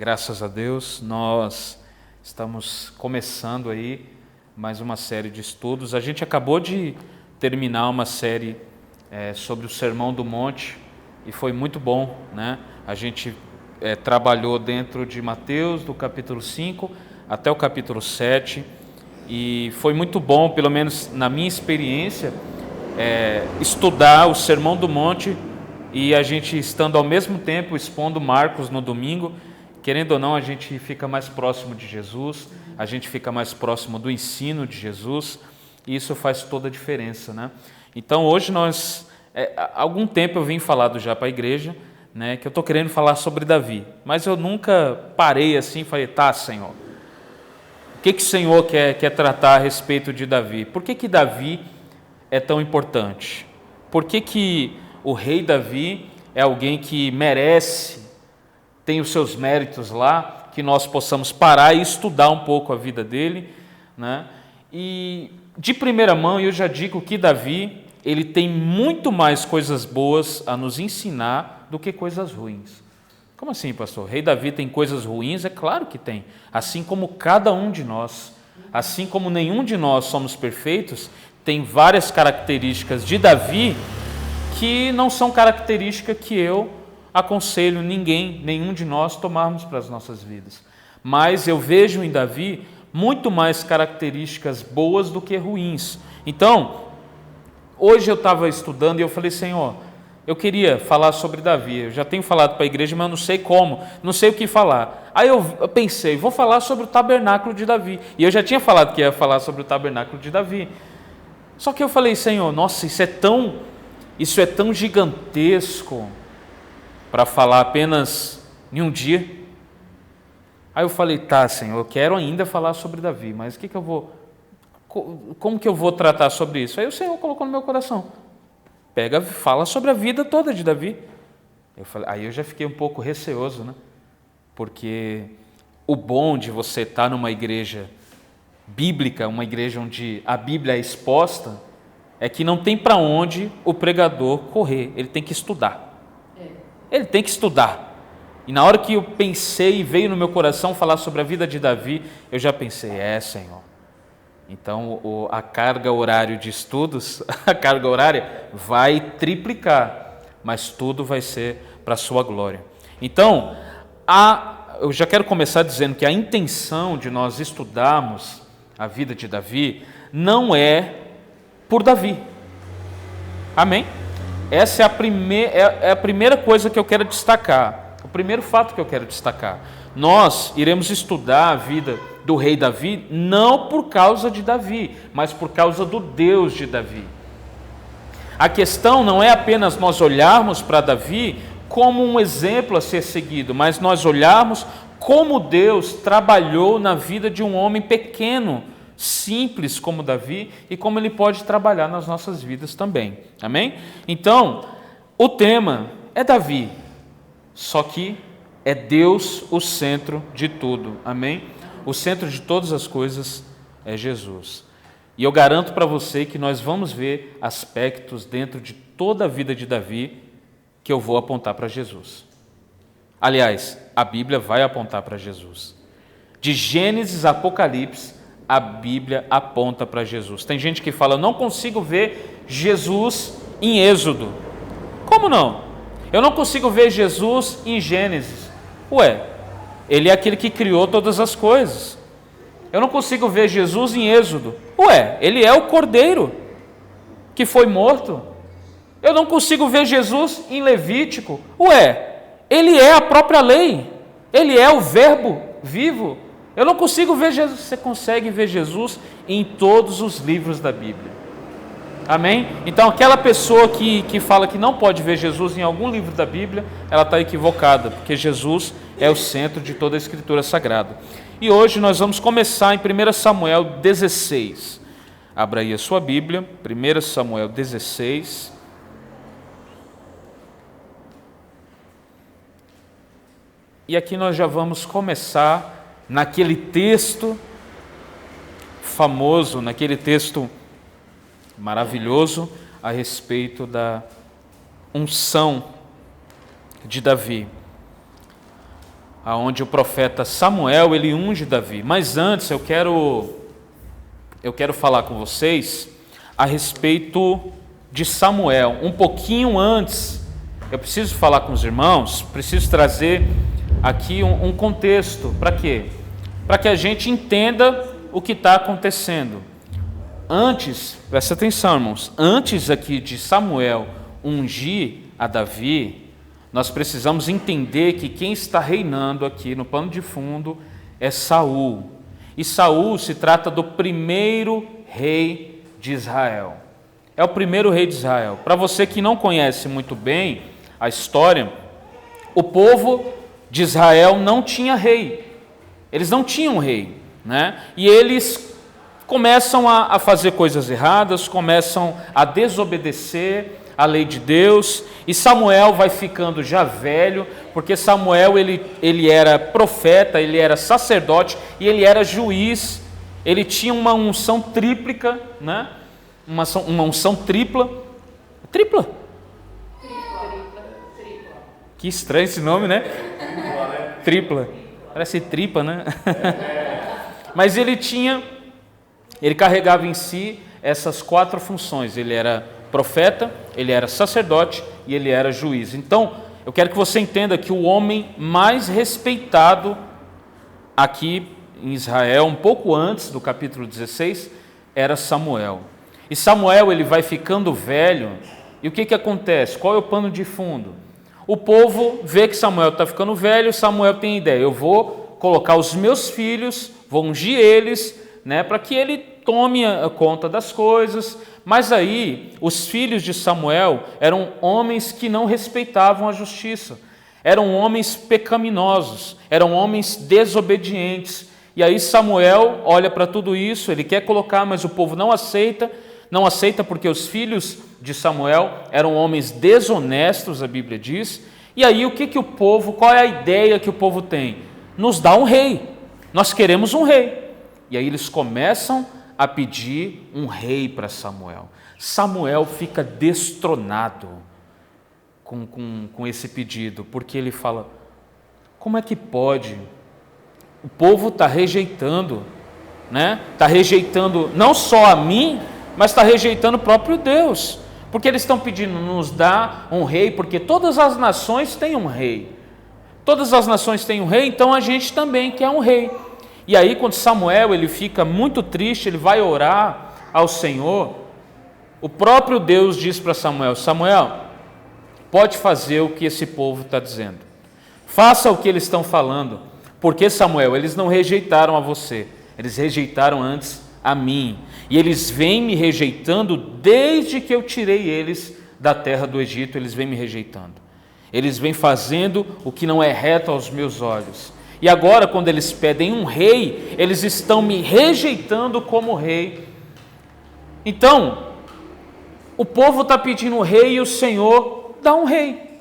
Graças a Deus, nós estamos começando aí mais uma série de estudos. A gente acabou de terminar uma série sobre o Sermão do Monte e foi muito bom, né? A gente trabalhou dentro de Mateus, do capítulo 5 até o capítulo 7 e foi muito bom, pelo menos na minha experiência, estudar o Sermão do Monte e a gente estando ao mesmo tempo expondo Marcos no domingo. Querendo ou não, a gente fica mais próximo de Jesus, a gente fica mais próximo do ensino de Jesus, e isso faz toda a diferença, né? Então, hoje nós, há algum tempo eu vim falado já para a igreja, né, que eu estou querendo falar sobre Davi, mas eu nunca parei assim e falei, tá, Senhor, o que o Senhor quer tratar a respeito de Davi? Por que Davi é tão importante? Por que o rei Davi é alguém que merece, tem os seus méritos lá, que nós possamos parar e estudar um pouco a vida dele, né? E de primeira mão eu já digo que Davi, ele tem muito mais coisas boas a nos ensinar do que coisas ruins. Como assim, pastor? O rei Davi tem coisas ruins? É claro que tem, assim como cada um de nós. Assim como nenhum de nós somos perfeitos, tem várias características de Davi que não são características que eu aconselho nenhum de nós tomarmos para as nossas vidas. Mas eu vejo em Davi muito mais características boas do que ruins. Então, hoje eu estava estudando e eu falei, Senhor, eu queria falar sobre Davi. Eu já tenho falado para a igreja, mas eu não sei como, não sei o que falar. Aí eu pensei, vou falar sobre o tabernáculo de Davi. E eu já tinha falado que ia falar sobre o tabernáculo de Davi. Só que eu falei, Senhor, nossa, isso é tão gigantesco para falar apenas em um dia. Aí eu falei, tá, Senhor, eu quero ainda falar sobre Davi, mas como que eu vou tratar sobre isso? Aí o Senhor colocou no meu coração, fala sobre a vida toda de Davi. Aí eu já fiquei um pouco receoso, né? Porque o bom de você estar numa igreja bíblica, uma igreja onde a Bíblia é exposta, é que não tem para onde o pregador correr, ele tem que estudar. Ele tem que estudar. E na hora que eu pensei e veio no meu coração falar sobre a vida de Davi, eu já pensei, Senhor. Então a carga horária de estudos, a carga horária vai triplicar, mas tudo vai ser para a sua glória. Então, eu já quero começar dizendo que a intenção de nós estudarmos a vida de Davi não é por Davi. Amém? Essa é a primeira coisa que eu quero destacar, o primeiro fato que eu quero destacar. Nós iremos estudar a vida do rei Davi não por causa de Davi, mas por causa do Deus de Davi. A questão não é apenas nós olharmos para Davi como um exemplo a ser seguido, mas nós olharmos como Deus trabalhou na vida de um homem pequeno, simples como Davi, e como ele pode trabalhar nas nossas vidas também, amém? Então, o tema é Davi, só que é Deus o centro de tudo, amém? O centro de todas as coisas é Jesus, e eu garanto para você que nós vamos ver aspectos dentro de toda a vida de Davi que eu vou apontar para Jesus. Aliás, a Bíblia vai apontar para Jesus. De Gênesis a Apocalipse, a Bíblia aponta para Jesus. Tem gente que fala, eu não consigo ver Jesus em Êxodo. Como não? Eu não consigo ver Jesus em Gênesis. Ele é aquele que criou todas as coisas. Eu não consigo ver Jesus em Êxodo. Ele é o Cordeiro que foi morto. Eu não consigo ver Jesus em Levítico. Ele é a própria lei. Ele é o Verbo vivo. Eu não consigo ver Jesus. Você consegue ver Jesus em todos os livros da Bíblia. Amém? Então aquela pessoa que fala que não pode ver Jesus em algum livro da Bíblia, ela está equivocada, porque Jesus é o centro de toda a Escritura Sagrada. E hoje nós vamos começar em 1 Samuel 16. Abra aí a sua Bíblia, 1 Samuel 16. E aqui nós já vamos começar naquele texto famoso, naquele texto maravilhoso a respeito da unção de Davi. aonde o profeta Samuel, ele unge Davi. Mas antes eu quero falar com vocês a respeito de Samuel. Um pouquinho antes, eu preciso falar com os irmãos, preciso trazer aqui um contexto. Para quê? Para que a gente entenda o que está acontecendo. Antes, presta atenção, irmãos, antes aqui de Samuel ungir a Davi, nós precisamos entender que quem está reinando aqui no pano de fundo é Saul. E Saul se trata do primeiro rei de Israel. É o primeiro rei de Israel. Para você que não conhece muito bem a história, o povo de Israel não tinha rei. Eles não tinham rei, né? E eles começam a fazer coisas erradas, começam a desobedecer a lei de Deus, e Samuel vai ficando já velho, porque Samuel ele era profeta, ele era sacerdote e ele era juiz. Ele tinha uma unção tríplica, né? Uma unção tripla. Tripla? Que estranho esse nome, né? Tripla. Parece tripa, né? Mas ele carregava em si essas 4 funções. Ele era profeta, ele era sacerdote e ele era juiz. Então, eu quero que você entenda que o homem mais respeitado aqui em Israel, um pouco antes do capítulo 16, era Samuel. E Samuel, ele vai ficando velho, e o que acontece? Qual é o pano de fundo? O povo vê que Samuel está ficando velho, Samuel tem ideia, eu vou colocar os meus filhos, vou ungir eles, né, para que ele tome a conta das coisas. Mas aí, os filhos de Samuel eram homens que não respeitavam a justiça, eram homens pecaminosos, eram homens desobedientes. E aí Samuel olha para tudo isso, ele quer colocar, mas o povo não aceita porque os filhos de Samuel eram homens desonestos, a Bíblia diz. E aí qual é a ideia que o povo tem? Nos dá um rei, nós queremos um rei. E aí eles começam a pedir um rei para Samuel. Samuel fica destronado com esse pedido, porque ele fala: como é que pode? O povo está rejeitando, né? Está rejeitando não só a mim, mas está rejeitando o próprio Deus, porque eles estão pedindo, nos dá um rei, porque todas as nações têm um rei. Todas as nações têm um rei, então a gente também quer um rei. E aí, quando Samuel ele fica muito triste, ele vai orar ao Senhor, o próprio Deus diz para Samuel: Samuel, pode fazer o que esse povo está dizendo, faça o que eles estão falando, porque Samuel, eles não rejeitaram a você, eles rejeitaram antes a mim, e eles vêm me rejeitando desde que eu tirei eles da terra do Egito. Eles vêm me rejeitando, eles vêm fazendo o que não é reto aos meus olhos. E agora, quando eles pedem um rei, eles estão me rejeitando como rei. Então, o povo está pedindo um rei e o Senhor dá um rei.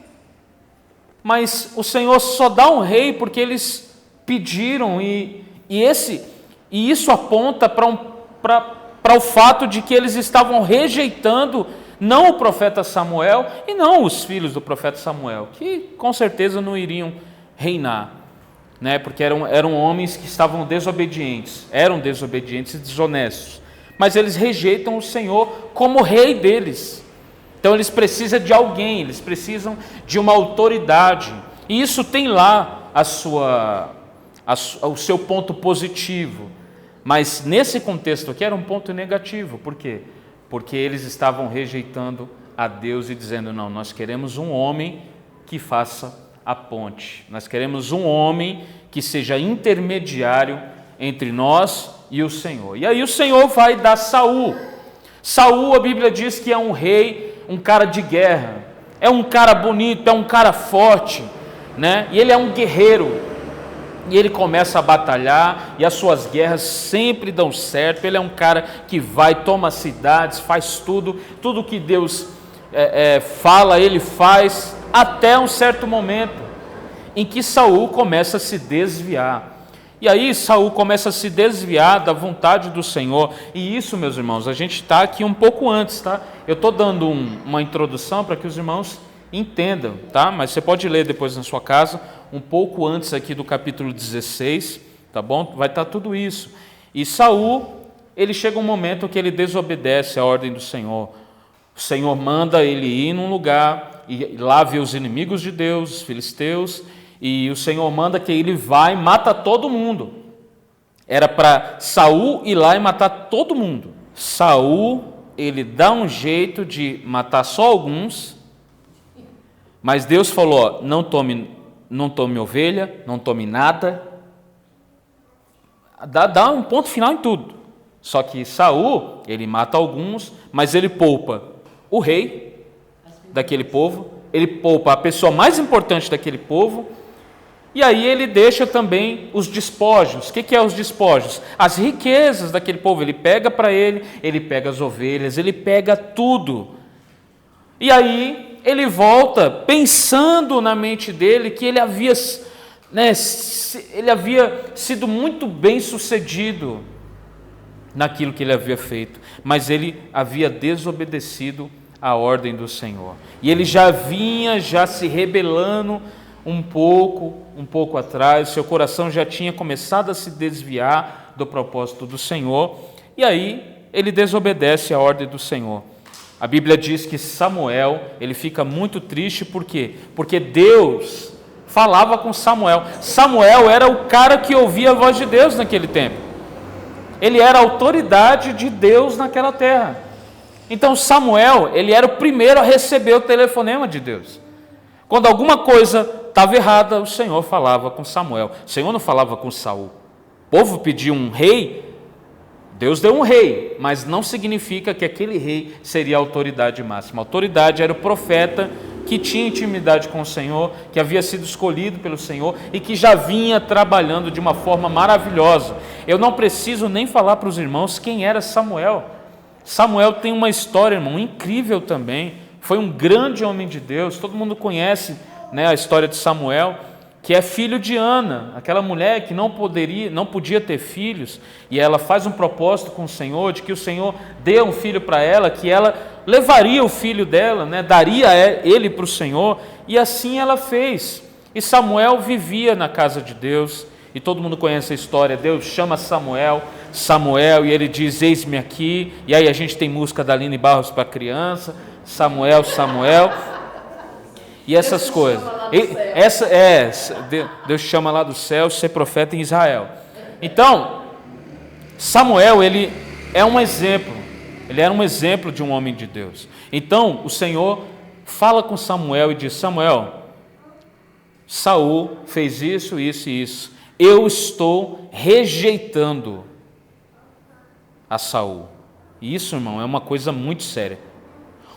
Mas o Senhor só dá um rei porque eles pediram, e isso aponta para o fato de que eles estavam rejeitando não o profeta Samuel e não os filhos do profeta Samuel, que com certeza não iriam reinar, né? Porque eram homens que estavam desobedientes, eram desobedientes e desonestos, mas eles rejeitam o Senhor como rei deles. Então eles precisam de alguém, eles precisam de uma autoridade, e isso tem lá o seu ponto positivo, mas nesse contexto aqui era um ponto negativo. Por quê? Porque eles estavam rejeitando a Deus e dizendo: não, nós queremos um homem que faça a ponte, nós queremos um homem que seja intermediário entre nós e o Senhor. E aí o Senhor vai dar Saul. Saul, a Bíblia diz que é um rei, um cara de guerra, é um cara bonito, é um cara forte, né? E ele é um guerreiro, e ele começa a batalhar, e as suas guerras sempre dão certo. Ele é um cara que vai, toma cidades, faz tudo que Deus fala, ele faz, até um certo momento em que Saul começa a se desviar. E aí Saul começa a se desviar da vontade do Senhor. E isso, meus irmãos, a gente está aqui um pouco antes, tá? Eu estou dando uma introdução para que os irmãos Entendam, tá? Mas você pode ler depois na sua casa, um pouco antes aqui do capítulo 16, tá bom? Vai estar tudo isso. E Saul, ele chega um momento que ele desobedece à ordem do Senhor. O Senhor manda ele ir num lugar e lá vê os inimigos de Deus, os filisteus, e o Senhor manda que ele vá e mata todo mundo. Era para Saul ir lá e matar todo mundo. Saul, ele dá um jeito de matar só alguns, mas Deus falou, ó, não tome ovelha, não tome nada. Dá um ponto final em tudo. Só que Saul, ele mata alguns, mas ele poupa o rei daquele povo, ele poupa a pessoa mais importante daquele povo, e aí ele deixa também os despojos. O que é os despojos? As riquezas daquele povo. Ele pega para ele pega as ovelhas, ele pega tudo. E aí ele volta pensando na mente dele que ele havia sido muito bem sucedido naquilo que ele havia feito, mas ele havia desobedecido a ordem do Senhor. E ele já vinha se rebelando um pouco atrás, seu coração já tinha começado a se desviar do propósito do Senhor, e aí ele desobedece a ordem do Senhor. A Bíblia diz que Samuel, ele fica muito triste, por quê? Porque Deus falava com Samuel. Samuel era o cara que ouvia a voz de Deus naquele tempo. Ele era a autoridade de Deus naquela terra. Então Samuel, ele era o primeiro a receber o telefonema de Deus. Quando alguma coisa estava errada, o Senhor falava com Samuel. O Senhor não falava com Saul. O povo pediu um rei, Deus deu um rei, mas não significa que aquele rei seria a autoridade máxima. A autoridade era o profeta que tinha intimidade com o Senhor, que havia sido escolhido pelo Senhor e que já vinha trabalhando de uma forma maravilhosa. Eu não preciso nem falar para os irmãos quem era Samuel. Samuel tem uma história, irmão, incrível também. Foi um grande homem de Deus. Todo mundo conhece, né, a história de Samuel, que é filho de Ana, aquela mulher que não podia ter filhos, e ela faz um propósito com o Senhor, de que o Senhor dê um filho para ela, que ela levaria o filho dela, né, daria ele para o Senhor, e assim ela fez. E Samuel vivia na casa de Deus, e todo mundo conhece a história. Deus chama Samuel, e ele diz, eis-me aqui, e aí a gente tem música da Aline Barros para criança, Samuel, e essas coisas. Deus chama lá do céu, ser profeta em Israel. Então, Samuel, ele é um exemplo, ele era um exemplo de um homem de Deus. Então, o Senhor fala com Samuel e diz, Samuel, Saul fez isso, isso e isso. Eu estou rejeitando a Saul. E isso, irmão, é uma coisa muito séria.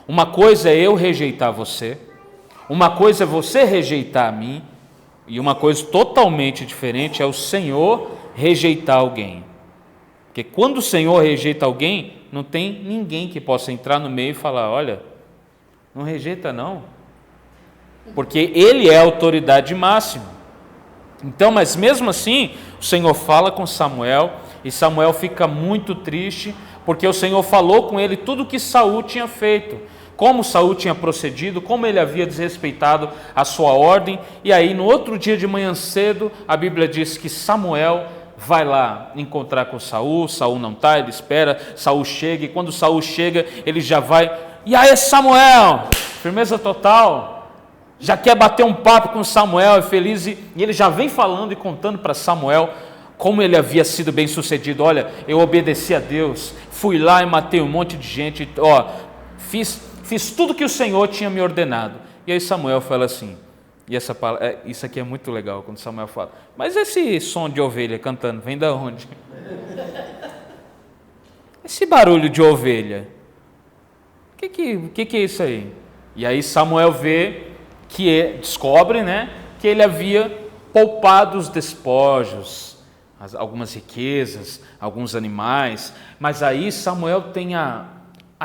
Uma coisa é eu rejeitar você, uma coisa é você rejeitar a mim, e uma coisa totalmente diferente é o Senhor rejeitar alguém. Porque quando o Senhor rejeita alguém, não tem ninguém que possa entrar no meio e falar, olha, não rejeita não, porque Ele é a autoridade máxima. Então, mas mesmo assim, o Senhor fala com Samuel, e Samuel fica muito triste, porque o Senhor falou com ele tudo o que Saul tinha feito, como Saul tinha procedido, como ele havia desrespeitado a sua ordem. E aí no outro dia de manhã cedo, a Bíblia diz que Samuel vai lá encontrar com Saul. Saul não está, ele espera, Saul chega, e quando Saul chega, ele já vai, e aí Samuel, firmeza total, já quer bater um papo com Samuel, é feliz, e ele já vem falando e contando para Samuel como ele havia sido bem sucedido. Olha, eu obedeci a Deus, fui lá e matei um monte de gente, fiz tudo que o Senhor tinha me ordenado. E aí Samuel fala assim, e isso aqui é muito legal, quando Samuel fala, mas esse som de ovelha cantando, vem da onde? Esse barulho de ovelha, o que é isso aí? E aí Samuel descobre, né, que ele havia poupado os despojos, algumas riquezas, alguns animais, mas aí Samuel tem a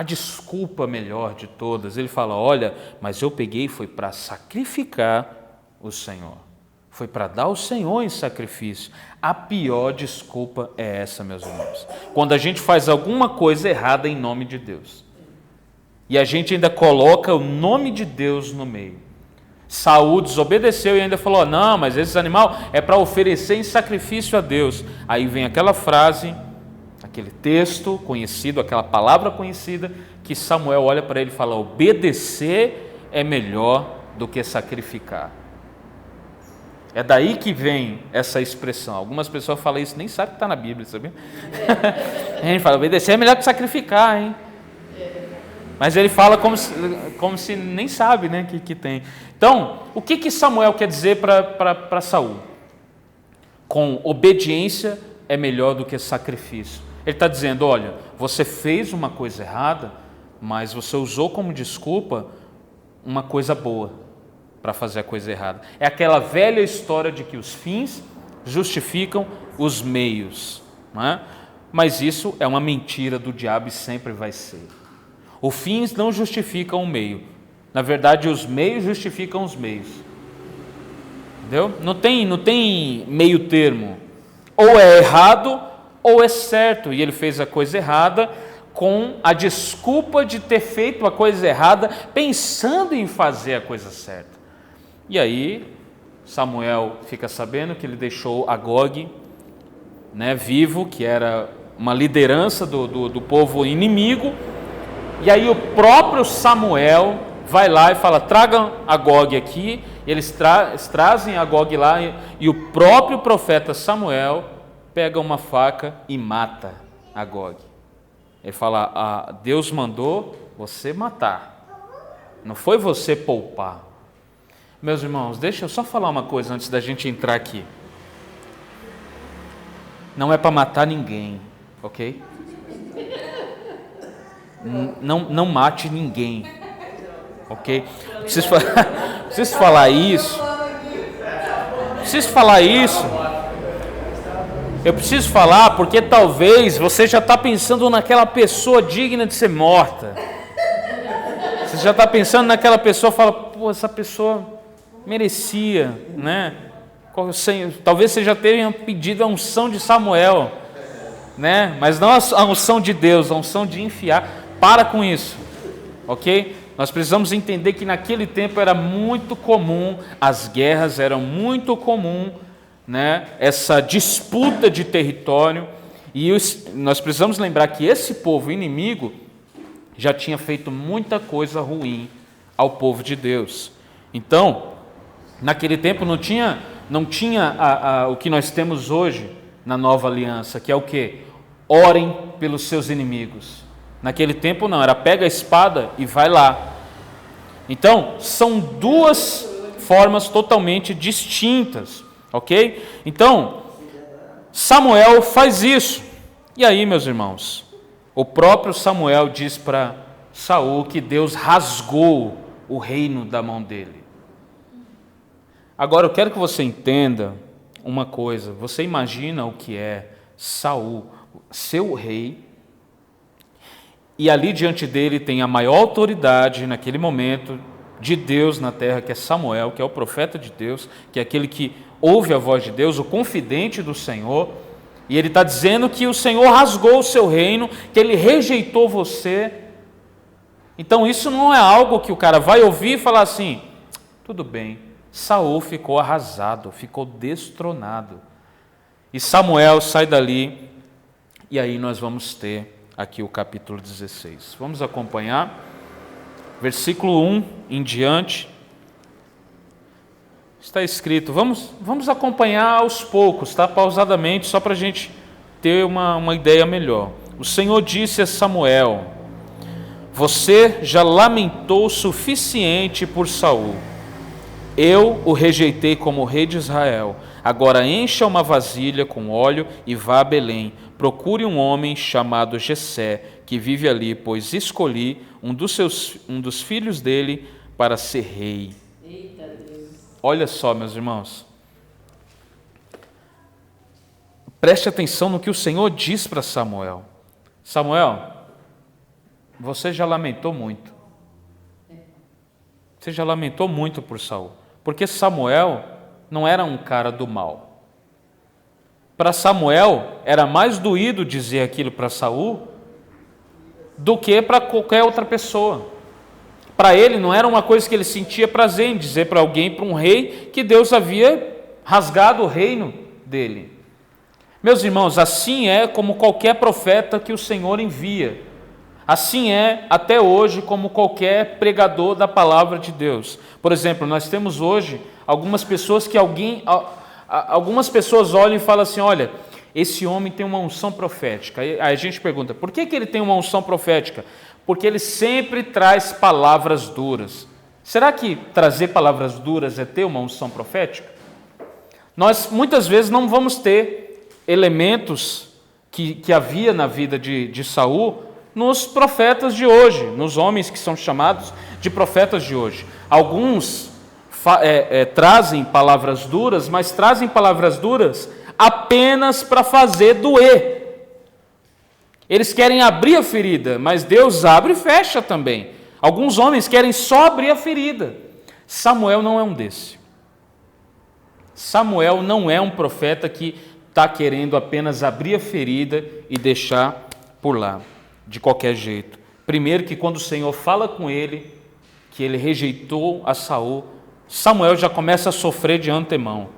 desculpa melhor de todas. Ele fala, olha, mas eu peguei foi para sacrificar o Senhor, foi para dar o Senhor em sacrifício. A pior desculpa é essa, meus irmãos, quando a gente faz alguma coisa errada em nome de Deus. E a gente ainda coloca o nome de Deus no meio. Saul desobedeceu e ainda falou: não, mas esse animal é para oferecer em sacrifício a Deus. Aí vem aquela frase, aquele texto conhecido, aquela palavra conhecida, que Samuel olha para ele e fala: obedecer é melhor do que sacrificar. É daí que vem essa expressão. Algumas pessoas falam isso, nem sabem que está na Bíblia, sabia? A gente fala: obedecer é melhor que sacrificar, hein? Mas ele fala como se nem sabe, né, que tem. Então, o que Samuel quer dizer para Saul? Com obediência é melhor do que sacrifício. Ele está dizendo: olha, você fez uma coisa errada, mas você usou como desculpa uma coisa boa para fazer a coisa errada. É aquela velha história de que os fins justificam os meios, não é? Mas isso é uma mentira do diabo e sempre vai ser. Os fins não justificam o meio. Na verdade, os meios justificam os meios. Entendeu? Não tem meio termo. Ou é errado ou é certo. E ele fez a coisa errada com a desculpa de ter feito a coisa errada, pensando em fazer a coisa certa. E aí, Samuel fica sabendo que ele deixou Agog, né, vivo, que era uma liderança do povo inimigo. E aí o próprio Samuel vai lá e fala: tragam Agog aqui. Eles trazem Agog lá e o próprio profeta Samuel pega uma faca e mata Agog. Ele fala: Deus mandou você matar, não foi você poupar. Meus irmãos, deixa eu só falar uma coisa antes da gente entrar aqui. Não é para matar ninguém, ok? Não mate ninguém, ok? Preciso falar isso. Eu preciso falar porque talvez você já está pensando naquela pessoa digna de ser morta. Você já está pensando naquela pessoa, fala: pô, essa pessoa merecia, né? Talvez você já tenha pedido a unção de Samuel, né? Mas não a unção de Deus, a unção de enfiar. Para com isso, ok? Nós precisamos entender que naquele tempo era muito comum, as guerras eram muito comum, né? Essa disputa de território, e nós precisamos lembrar que esse povo inimigo já tinha feito muita coisa ruim ao povo de Deus. Então, naquele tempo não tinha o que nós temos hoje na nova aliança, que é o quê? Orem pelos seus inimigos. Naquele tempo não, era pega a espada e vai lá. Então, são duas formas totalmente distintas, ok? Então, Samuel faz isso. E aí, meus irmãos, o próprio Samuel diz para Saul que Deus rasgou o reino da mão dele. Agora, eu quero que você entenda uma coisa. Você imagina o que é Saul, seu rei, e ali diante dele tem a maior autoridade naquele momento de Deus na terra, que é Samuel, que é o profeta de Deus, que é aquele que ouve a voz de Deus, o confidente do Senhor, e ele está dizendo que o Senhor rasgou o seu reino, que ele rejeitou você. Então isso não é algo que o cara vai ouvir e falar assim: tudo bem, Saul ficou arrasado, ficou destronado. E Samuel sai dali, e aí nós vamos ter aqui o capítulo 16. Vamos acompanhar, versículo 1 em diante, está escrito, vamos acompanhar aos poucos, tá? Pausadamente, só para a gente ter uma ideia melhor. O Senhor disse a Samuel: você já lamentou o suficiente por Saul. Eu o rejeitei como rei de Israel. Agora encha uma vasilha com óleo e vá a Belém. Procure um homem chamado Jessé, que vive ali, pois escolhi um dos filhos dele para ser rei. Eita Deus. Olha só, meus irmãos. Preste atenção no que o Senhor diz para Samuel. Samuel, você já lamentou muito. Você já lamentou muito por Saul. Porque Samuel não era um cara do mal. Para Samuel, era mais doído dizer aquilo para Saul do que para qualquer outra pessoa. para ele não era uma coisa que ele sentia prazer em dizer para alguém, para um rei, que Deus havia rasgado o reino dele. Meus irmãos, assim é como qualquer profeta que o Senhor envia. Assim é até hoje como qualquer pregador da palavra de Deus. Por exemplo, nós temos hoje algumas pessoas que algumas pessoas olham e falam assim: olha, esse homem tem uma unção profética. Aí a gente pergunta, por que ele tem uma unção profética? Porque ele sempre traz palavras duras. Será que trazer palavras duras é ter uma unção profética? Nós muitas vezes não vamos ter elementos que havia na vida de Saul nos profetas de hoje, nos homens que são chamados de profetas de hoje. Alguns trazem palavras duras, mas trazem palavras duras apenas para fazer doer. Eles querem abrir a ferida, mas Deus abre e fecha também. Alguns homens querem só abrir a ferida. Samuel não é um desse. Samuel não é um profeta que está querendo apenas abrir a ferida e deixar por lá, de qualquer jeito. Primeiro que quando o Senhor fala com ele, que ele rejeitou a Saul, Samuel já começa a sofrer de antemão.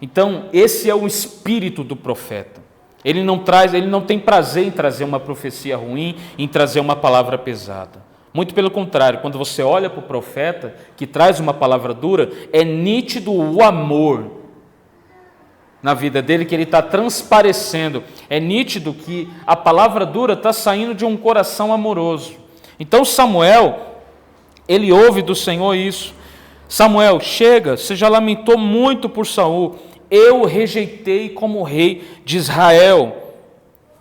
Então, esse é o espírito do profeta. Ele não tem prazer em trazer uma profecia ruim, em trazer uma palavra pesada. Muito pelo contrário, quando você olha para o profeta que traz uma palavra dura, é nítido o amor na vida dele, que ele está transparecendo. É nítido que a palavra dura está saindo de um coração amoroso. Então Samuel, ele ouve do Senhor isso. Samuel, chega, você já lamentou muito por Saul. Eu o rejeitei como rei de Israel.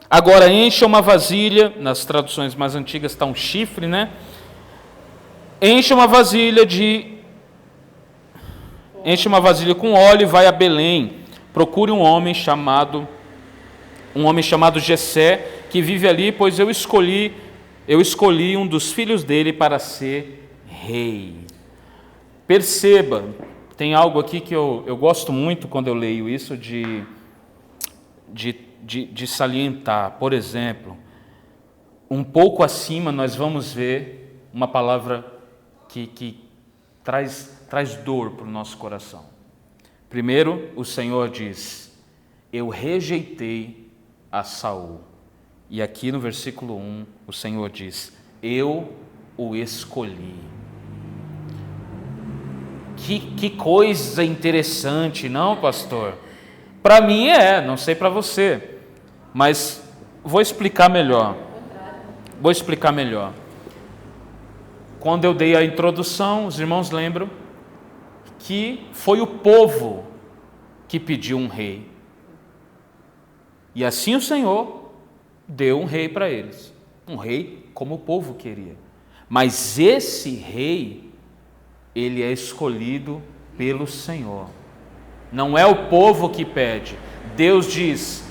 Agora encha uma vasilha, nas traduções mais antigas está um chifre, né? Enche uma vasilha com óleo e vai a Belém. Procure um homem chamado Jessé, que vive ali, pois eu escolhi um dos filhos dele para ser rei. Perceba, tem algo aqui que eu gosto muito quando eu leio isso de salientar. Por exemplo, um pouco acima nós vamos ver uma palavra que traz dor para o nosso coração. Primeiro, o Senhor diz: eu rejeitei a Saul. E aqui no versículo 1, o Senhor diz: eu o escolhi. Que coisa interessante, não, pastor? Para mim não sei para você, mas vou explicar melhor. Quando eu dei a introdução, os irmãos lembram que foi o povo que pediu um rei. E assim o Senhor deu um rei para eles. Um rei como o povo queria. Mas esse rei, ele é escolhido pelo Senhor. Não é o povo que pede. Deus diz,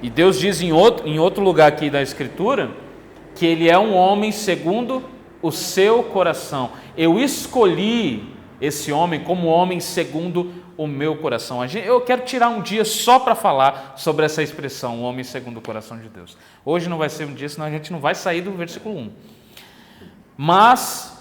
e Deus diz em outro lugar aqui da Escritura, que ele é um homem segundo o seu coração. Eu escolhi esse homem como homem segundo o meu coração. Eu quero tirar um dia só para falar sobre essa expressão, o homem segundo o coração de Deus. Hoje não vai ser um dia, senão a gente não vai sair do versículo 1. Mas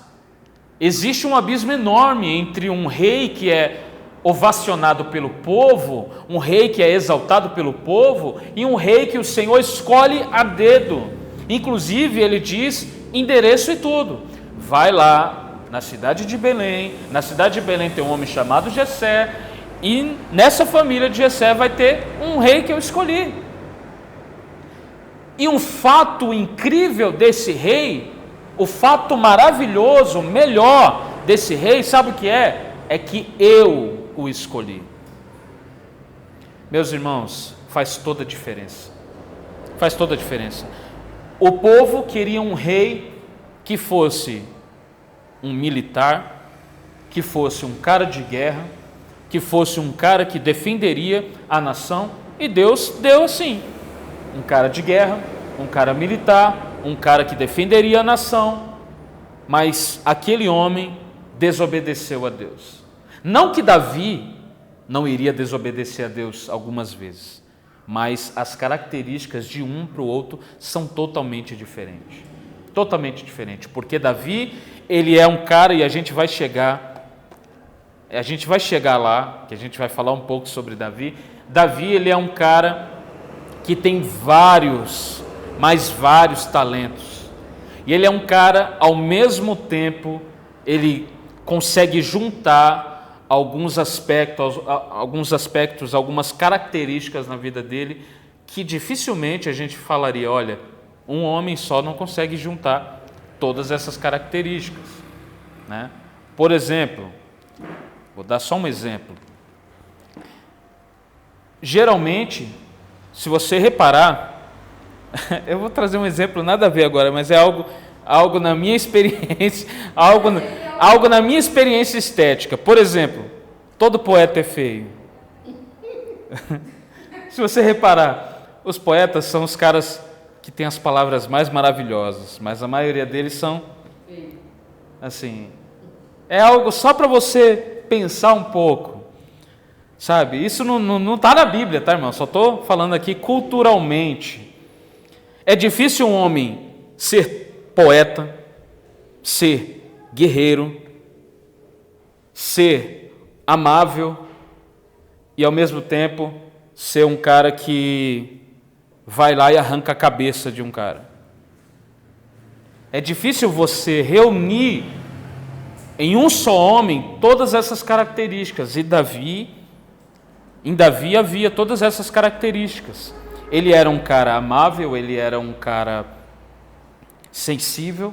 existe um abismo enorme entre um rei que é ovacionado pelo povo, um rei que é exaltado pelo povo, e um rei que o Senhor escolhe a dedo. Inclusive, ele diz endereço e tudo. Vai lá na cidade de Belém. Na cidade de Belém tem um homem chamado Jessé, e nessa família de Jessé vai ter um rei que eu escolhi. E um fato incrível desse rei, o fato maravilhoso, melhor desse rei, sabe o que é? É que eu o escolhi. Meus irmãos, faz toda a diferença. Faz toda a diferença. O povo queria um rei que fosse um militar, que fosse um cara de guerra, que fosse um cara que defenderia a nação, e Deus deu assim, um cara de guerra, um cara militar, um cara que defenderia a nação, mas aquele homem desobedeceu a Deus. Não que Davi não iria desobedecer a Deus algumas vezes, mas as características de um para o outro são totalmente diferentes. totalmente diferente, porque Davi, ele é um cara, e a gente vai chegar lá, que a gente vai falar um pouco sobre Davi. Davi, ele é um cara que tem vários talentos, e ele é um cara, ao mesmo tempo, ele consegue juntar alguns aspectos, algumas características na vida dele, que dificilmente a gente falaria, olha, um homem só não consegue juntar todas essas características, né? Por exemplo, vou dar só um exemplo. Geralmente, se você reparar, eu vou trazer um exemplo nada a ver agora, mas é algo na minha experiência, algo na minha experiência estética. Por exemplo, todo poeta é feio. Se você reparar, os poetas são os caras que têm as palavras mais maravilhosas, mas a maioria deles são, assim, é algo só para você pensar um pouco, sabe? Isso não está na Bíblia, tá, irmão? Só estou falando aqui culturalmente. É difícil um homem ser poeta, ser guerreiro, ser amável e ao mesmo tempo ser um cara que vai lá e arranca a cabeça de um cara. É difícil você reunir em um só homem todas essas características, e em Davi havia todas essas características. Ele era um cara amável, ele era um cara sensível,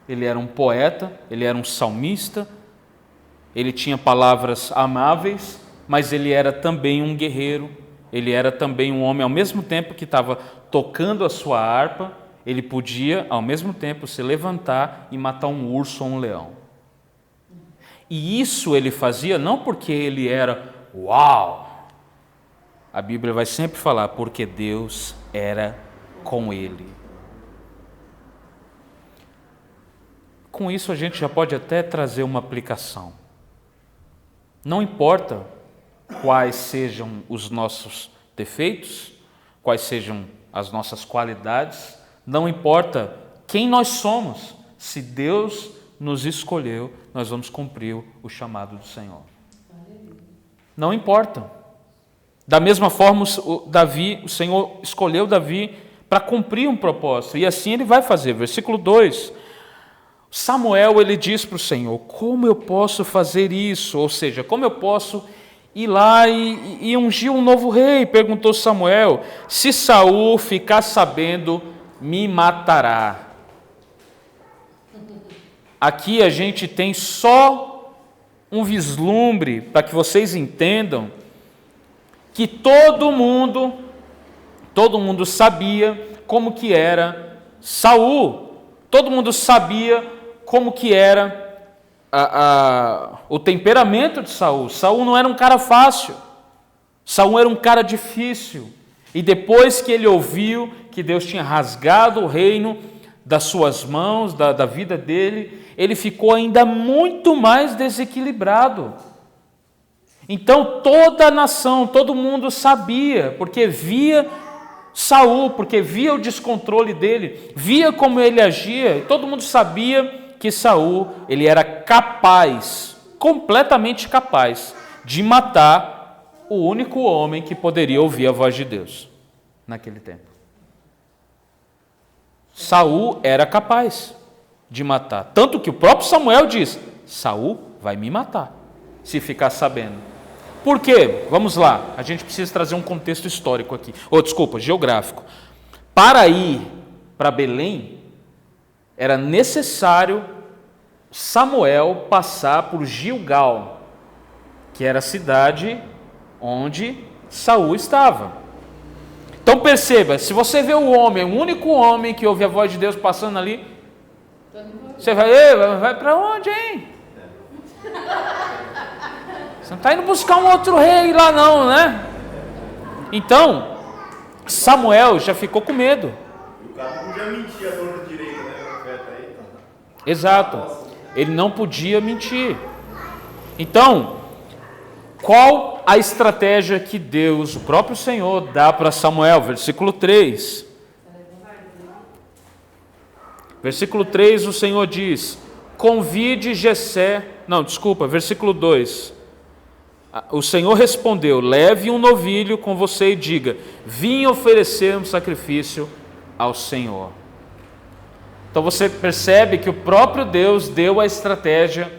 ele era um poeta, ele era um salmista, ele tinha palavras amáveis, mas ele era também um guerreiro, ele era também um homem, ao mesmo tempo que estava tocando a sua harpa, ele podia, ao mesmo tempo, se levantar e matar um urso ou um leão. E isso ele fazia não porque ele era uau. A Bíblia vai sempre falar, porque Deus era com ele. Com isso a gente já pode até trazer uma aplicação. Não importa quais sejam os nossos defeitos, quais sejam as nossas qualidades, não importa quem nós somos, se Deus nos escolheu, nós vamos cumprir o chamado do Senhor. Não importa. Da mesma forma, o Senhor escolheu Davi para cumprir um propósito, e assim ele vai fazer. Versículo 2, Samuel, ele diz para o Senhor, como eu posso fazer isso? Ou seja, como eu posso ir lá e ungir um novo rei? Perguntou Samuel, se Saul ficar sabendo, me matará. Aqui a gente tem só um vislumbre para que vocês entendam que todo mundo sabia como que era Saul, todo mundo sabia como que era o temperamento de Saul. Saul não era um cara fácil, Saul era um cara difícil, e depois que ele ouviu que Deus tinha rasgado o reino das suas mãos, da vida dele, ele ficou ainda muito mais desequilibrado. Então toda a nação, todo mundo sabia, porque via Saul, porque via o descontrole dele, via como ele agia, e todo mundo sabia que Saul, ele era capaz, completamente capaz, de matar o único homem que poderia ouvir a voz de Deus naquele tempo. Saul era capaz de matar, tanto que o próprio Samuel diz, Saul vai me matar, se ficar sabendo. Por quê? Vamos lá, a gente precisa trazer um contexto histórico aqui, geográfico. Para ir para Belém, era necessário Samuel passar por Gilgal, que era a cidade onde Saul estava. Então perceba, se você vê o único homem que ouve a voz de Deus passando ali, você vai para onde, hein? Você não está indo buscar um outro rei lá não, né? Então, Samuel já ficou com medo. E o cara não podia mentir a torta direita, né? Profeta aí, então. Exato. Ele não podia mentir. Então, qual a estratégia que Deus, o próprio Senhor, dá para Samuel? Versículo 3. Versículo 3, o Senhor diz: convide Jessé. Não, desculpa, versículo 2. O Senhor respondeu: leve um novilho com você e diga: vim oferecer um sacrifício ao Senhor. Então você percebe que o próprio Deus deu a estratégia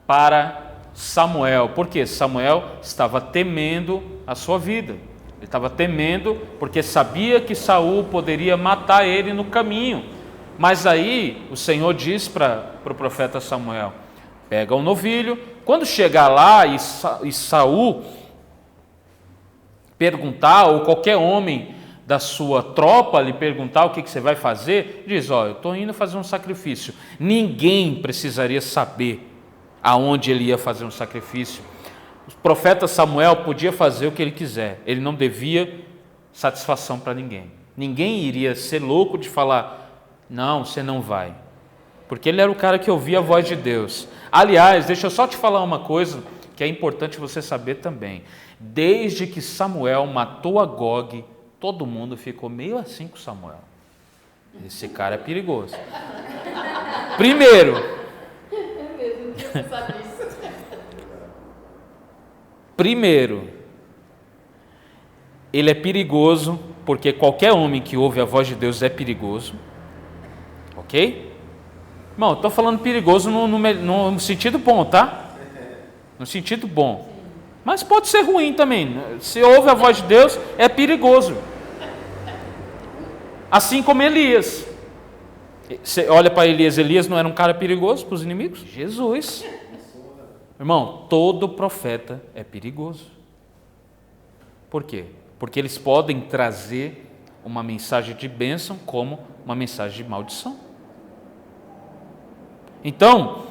para Samuel. Por quê? Samuel estava temendo a sua vida. Ele estava temendo porque sabia que Saul poderia matar ele no caminho. Mas aí o Senhor diz para o profeta Samuel: pega um novilho. Quando chegar lá e Saul perguntar, ou qualquer homem da sua tropa lhe perguntar o que você vai fazer, diz: eu estou indo fazer um sacrifício. Ninguém precisaria saber aonde ele ia fazer um sacrifício. O profeta Samuel podia fazer o que ele quiser, ele não devia satisfação para ninguém. Ninguém iria ser louco de falar: não, você não vai, porque ele era o cara que ouvia a voz de Deus. Aliás, deixa eu só te falar uma coisa que é importante você saber também. Desde que Samuel matou Agog, todo mundo ficou meio assim com Samuel. Esse cara é perigoso. Primeiro, ele é perigoso porque qualquer homem que ouve a voz de Deus é perigoso. Ok? Irmão, estou falando perigoso no sentido bom, tá? No sentido bom. Mas pode ser ruim também. Se ouve a voz de Deus, é perigoso. Assim como Elias. Você olha para Elias. Elias não era um cara perigoso para os inimigos? Jesus. Irmão, todo profeta é perigoso. Por quê? Porque eles podem trazer uma mensagem de bênção como uma mensagem de maldição. Então,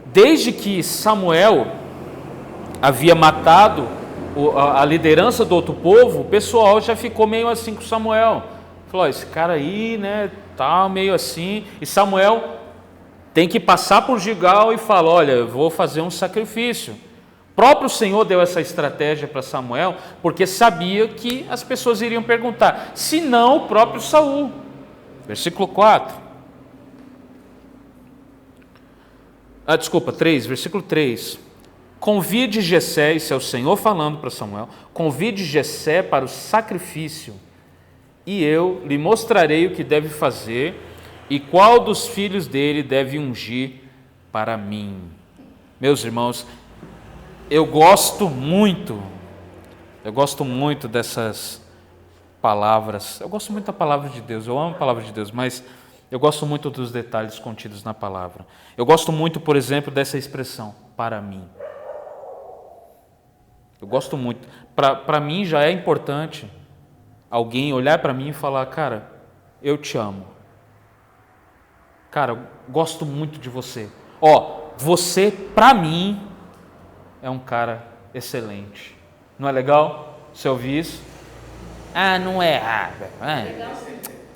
desde que Samuel havia matado a liderança do outro povo, o pessoal já ficou meio assim com Samuel. Falou: esse cara aí, né, tá meio assim. E Samuel tem que passar por Gilgal e fala: olha, eu vou fazer um sacrifício. O próprio Senhor deu essa estratégia para Samuel, porque sabia que as pessoas iriam perguntar, se não o próprio Saul. Versículo 4. 3, versículo 3. Convide Jessé, isso é o Senhor falando para Samuel, convide Jessé para o sacrifício, e eu lhe mostrarei o que deve fazer, e qual dos filhos dele deve ungir para mim. Meus irmãos, eu gosto muito dessas palavras. Eu gosto muito da palavra de Deus, eu amo a palavra de Deus, mas eu gosto muito dos detalhes contidos na palavra. Eu gosto muito, por exemplo, dessa expressão, para mim. Eu gosto muito. Para mim já é importante alguém olhar para mim e falar: cara, eu te amo. Cara, eu gosto muito de você. Você, para mim, é um cara excelente. Não é legal você ouvir isso? Não é.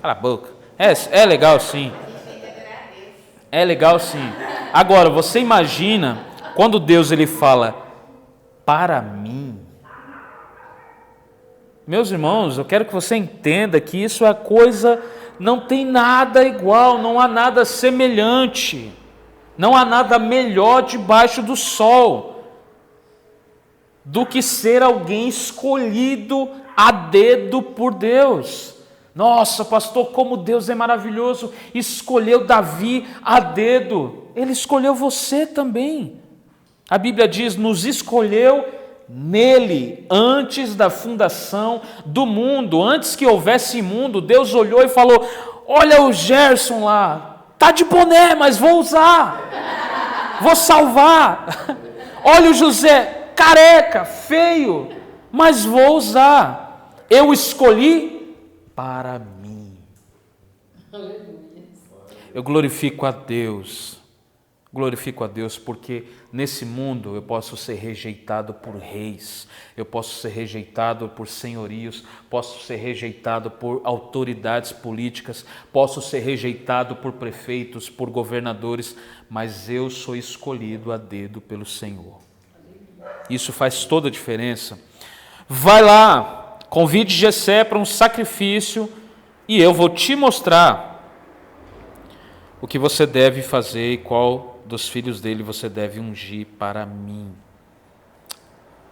Cala a boca. É legal sim. É legal sim. Agora, você imagina quando Deus ele fala para mim. Meus irmãos, eu quero que você entenda que isso é coisa, não tem nada igual, não há nada semelhante, não há nada melhor debaixo do sol do que ser alguém escolhido a dedo por Deus. Nossa, pastor, como Deus é maravilhoso, escolheu Davi a dedo. Ele escolheu você também. A Bíblia diz: nos escolheu nele, antes da fundação do mundo, antes que houvesse mundo. Deus olhou e falou: olha o Gerson lá, tá de boné, mas vou usar, vou salvar. Olha o José, careca, feio, mas vou usar. Eu escolhi para mim. Eu glorifico a Deus porque nesse mundo eu posso ser rejeitado por reis, eu posso ser rejeitado por senhorios, posso ser rejeitado por autoridades políticas, posso ser rejeitado por prefeitos, por governadores, mas eu sou escolhido a dedo pelo Senhor. Isso faz toda a diferença. Vai lá, convide Jessé para um sacrifício e eu vou te mostrar o que você deve fazer e qual dos filhos dele você deve ungir para mim.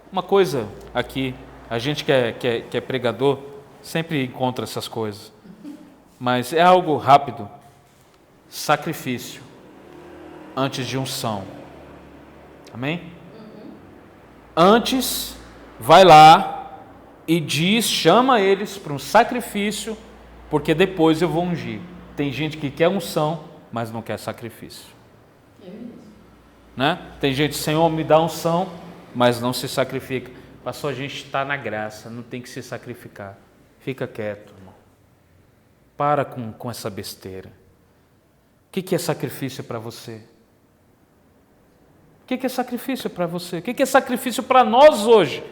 Uma coisa aqui, a gente que é pregador sempre encontra essas coisas, mas é algo rápido. Sacrifício antes de unção. Amém? Antes, vai lá e diz, chama eles para um sacrifício, porque depois eu vou ungir. Tem gente que quer unção, mas não quer sacrifício. Né? Tem gente, Senhor, me dá unção, mas não se sacrifica. Pastor, a gente está na graça, não tem que se sacrificar. Fica quieto, irmão. Para com essa besteira. O que é sacrifício para você? O que é sacrifício para você? O que é sacrifício para nós hoje?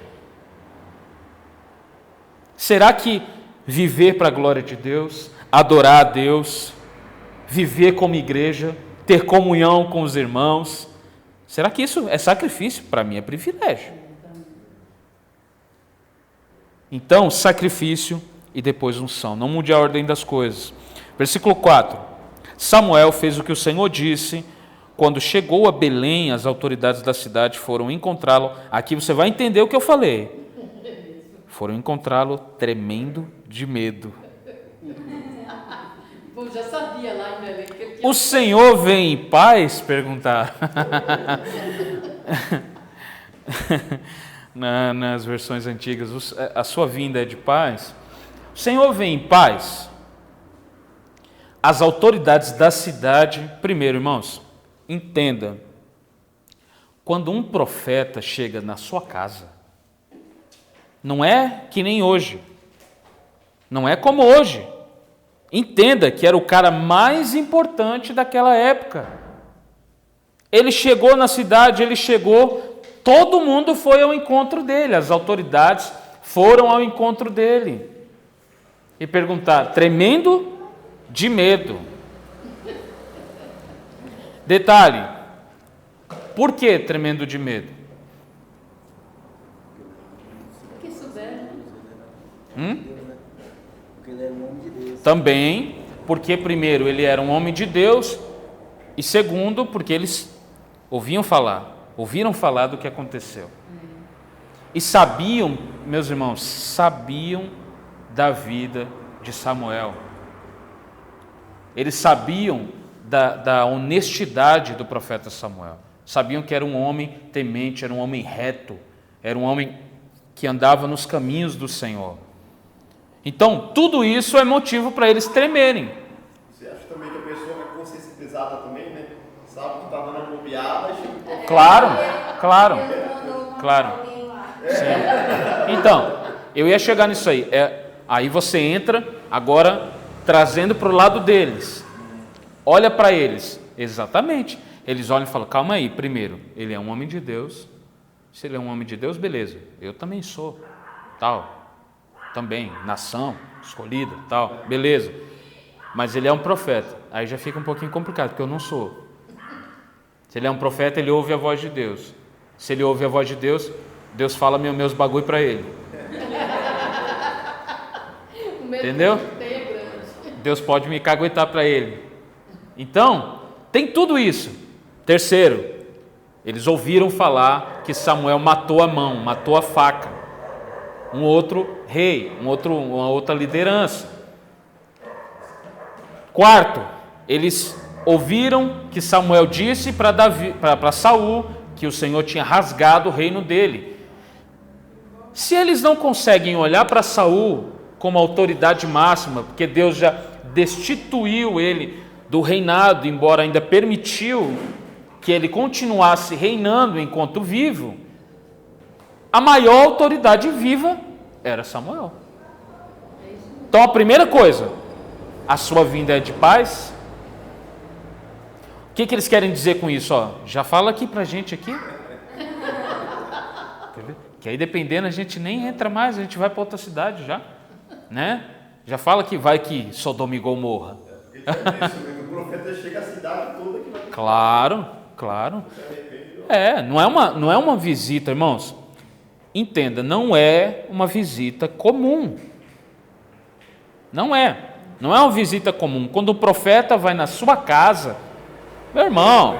Será que viver para a glória de Deus, adorar a Deus, viver como igreja, ter comunhão com os irmãos, será que isso é sacrifício? Para mim é privilégio. Então, sacrifício e depois unção. Não mude a ordem das coisas. Versículo 4. Samuel fez o que o Senhor disse. Quando chegou a Belém, as autoridades da cidade foram encontrá-lo. Aqui você vai entender o que eu falei. Foram encontrá-lo tremendo de medo. Bom, já sabia lá em Belém que ele tinha... O Senhor vem em paz? Perguntaram. Nas versões antigas, a sua vinda é de paz? O Senhor vem em paz? As autoridades da cidade, primeiro, irmãos, entenda, quando um profeta chega na sua casa, não é que nem hoje, não é como hoje. Entenda que era o cara mais importante daquela época. Ele chegou na cidade, todo mundo foi ao encontro dele, as autoridades foram ao encontro dele e perguntaram, tremendo de medo. Detalhe, por que tremendo de medo? Que souberam. Porque ele era um homem de Deus. Também, porque primeiro ele era um homem de Deus e segundo, porque eles ouviram falar do que aconteceu. E sabiam, meus irmãos, sabiam da vida de Samuel. Eles sabiam da honestidade do profeta Samuel. Sabiam que era um homem temente, era um homem reto, era um homem que andava nos caminhos do Senhor. Então, tudo isso é motivo para eles tremerem. Você acha também que a pessoa com a consciência pesada também, né? Sabe que está dando uma bobeada, chega... Claro. Sim. Então, eu ia chegar nisso aí. Aí você entra, agora, trazendo para o lado deles. Olha para eles. Exatamente. Eles olham e falam, calma aí, primeiro, ele é um homem de Deus. Se ele é um homem de Deus, beleza. Eu também sou. Tal. Também, nação, escolhida, tal. Beleza. Mas ele é um profeta. Aí já fica um pouquinho complicado, porque eu não sou. Se ele é um profeta, ele ouve a voz de Deus. Se ele ouve a voz de Deus, Deus fala meus bagulho para ele. Entendeu? Deus pode me caguetar para ele. Então, tem tudo isso. Terceiro, eles ouviram falar que Samuel matou a mão, matou a faca. Um outro rei, uma outra liderança. Quarto, eles ouviram que Samuel disse para Saul que o Senhor tinha rasgado o reino dele. Se eles não conseguem olhar para Saul como autoridade máxima, porque Deus já destituiu ele do reinado, embora ainda permitiu que ele continuasse reinando enquanto vivo, a maior autoridade viva era Samuel. Então a primeira coisa, a sua vinda é de paz. O que eles querem dizer com isso? Já fala aqui pra gente aqui. Que aí dependendo a gente nem entra mais, a gente vai para outra cidade já, né? Já fala que vai que Sodoma e Gomorra. O profeta chega à cidade toda que vai... Claro. Não é uma visita, irmãos. Entenda, não é uma visita comum. Não é Não é uma visita comum. Quando o profeta vai na sua casa, meu irmão,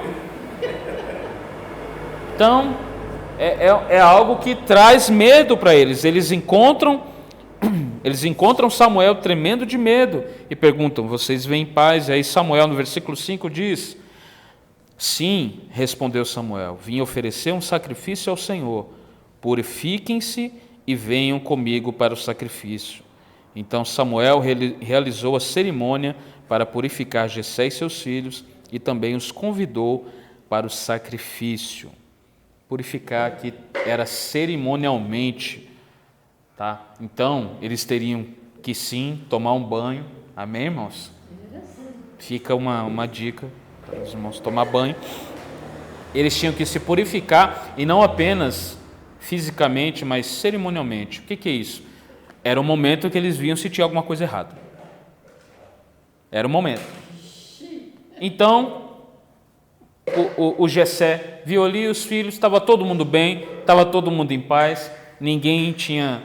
então é algo que traz medo para eles. Eles encontram Samuel tremendo de medo e perguntam: vocês vêm em paz? E aí Samuel, no versículo 5, diz: sim, respondeu Samuel, vim oferecer um sacrifício ao Senhor, purifiquem-se e venham comigo para o sacrifício. Então Samuel realizou a cerimônia para purificar Jessé e seus filhos e também os convidou para o sacrifício. Purificar aqui era cerimonialmente, tá? Então eles teriam que sim tomar um banho, amém, irmãos? Fica uma dica para os irmãos tomar banho. Eles tinham que se purificar e não apenas fisicamente, mas cerimonialmente. O que é isso? Era o momento que eles viam se tinha alguma coisa errada. Era o momento. Então, o Jessé viu ali os filhos, estava todo mundo bem, estava todo mundo em paz, ninguém tinha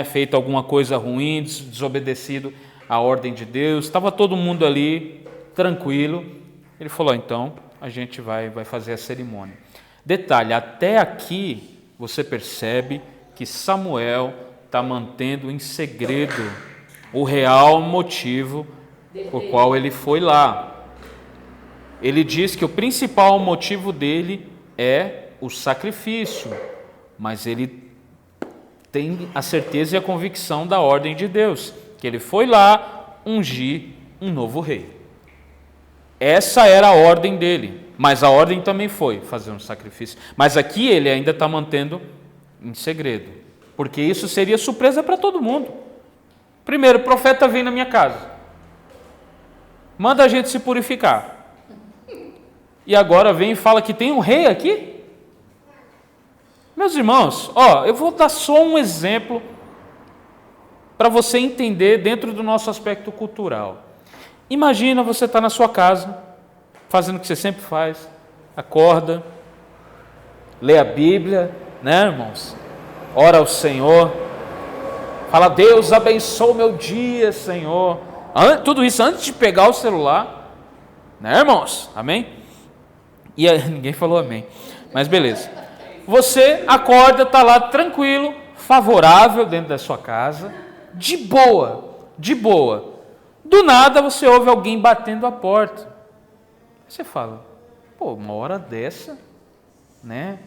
feito alguma coisa ruim, desobedecido à ordem de Deus, estava todo mundo ali tranquilo. Ele falou: então a gente vai fazer a cerimônia. Detalhe, até aqui você percebe que Samuel está mantendo em segredo o real motivo por qual ele foi lá. Ele diz que o principal motivo dele é o sacrifício, mas ele tem a certeza e a convicção da ordem de Deus, que ele foi lá ungir um novo rei. Essa era a ordem dele, mas a ordem também foi fazer um sacrifício. Mas aqui ele ainda está mantendo em segredo, porque isso seria surpresa para todo mundo. Primeiro, o profeta vem na minha casa, manda a gente se purificar, e agora vem e fala que tem um rei aqui? Meus irmãos, eu vou dar só um exemplo para você entender dentro do nosso aspecto cultural. Imagina você estar na sua casa, fazendo o que você sempre faz, acorda, lê a Bíblia, né, irmãos? Ora ao Senhor, fala: Deus abençoe o meu dia, Senhor. Tudo isso antes de pegar o celular, né, irmãos? Amém? E aí, ninguém falou amém, mas beleza. Você acorda, está lá tranquilo, favorável dentro da sua casa, de boa. Do nada você ouve alguém batendo a porta. Você fala: uma hora dessa, né?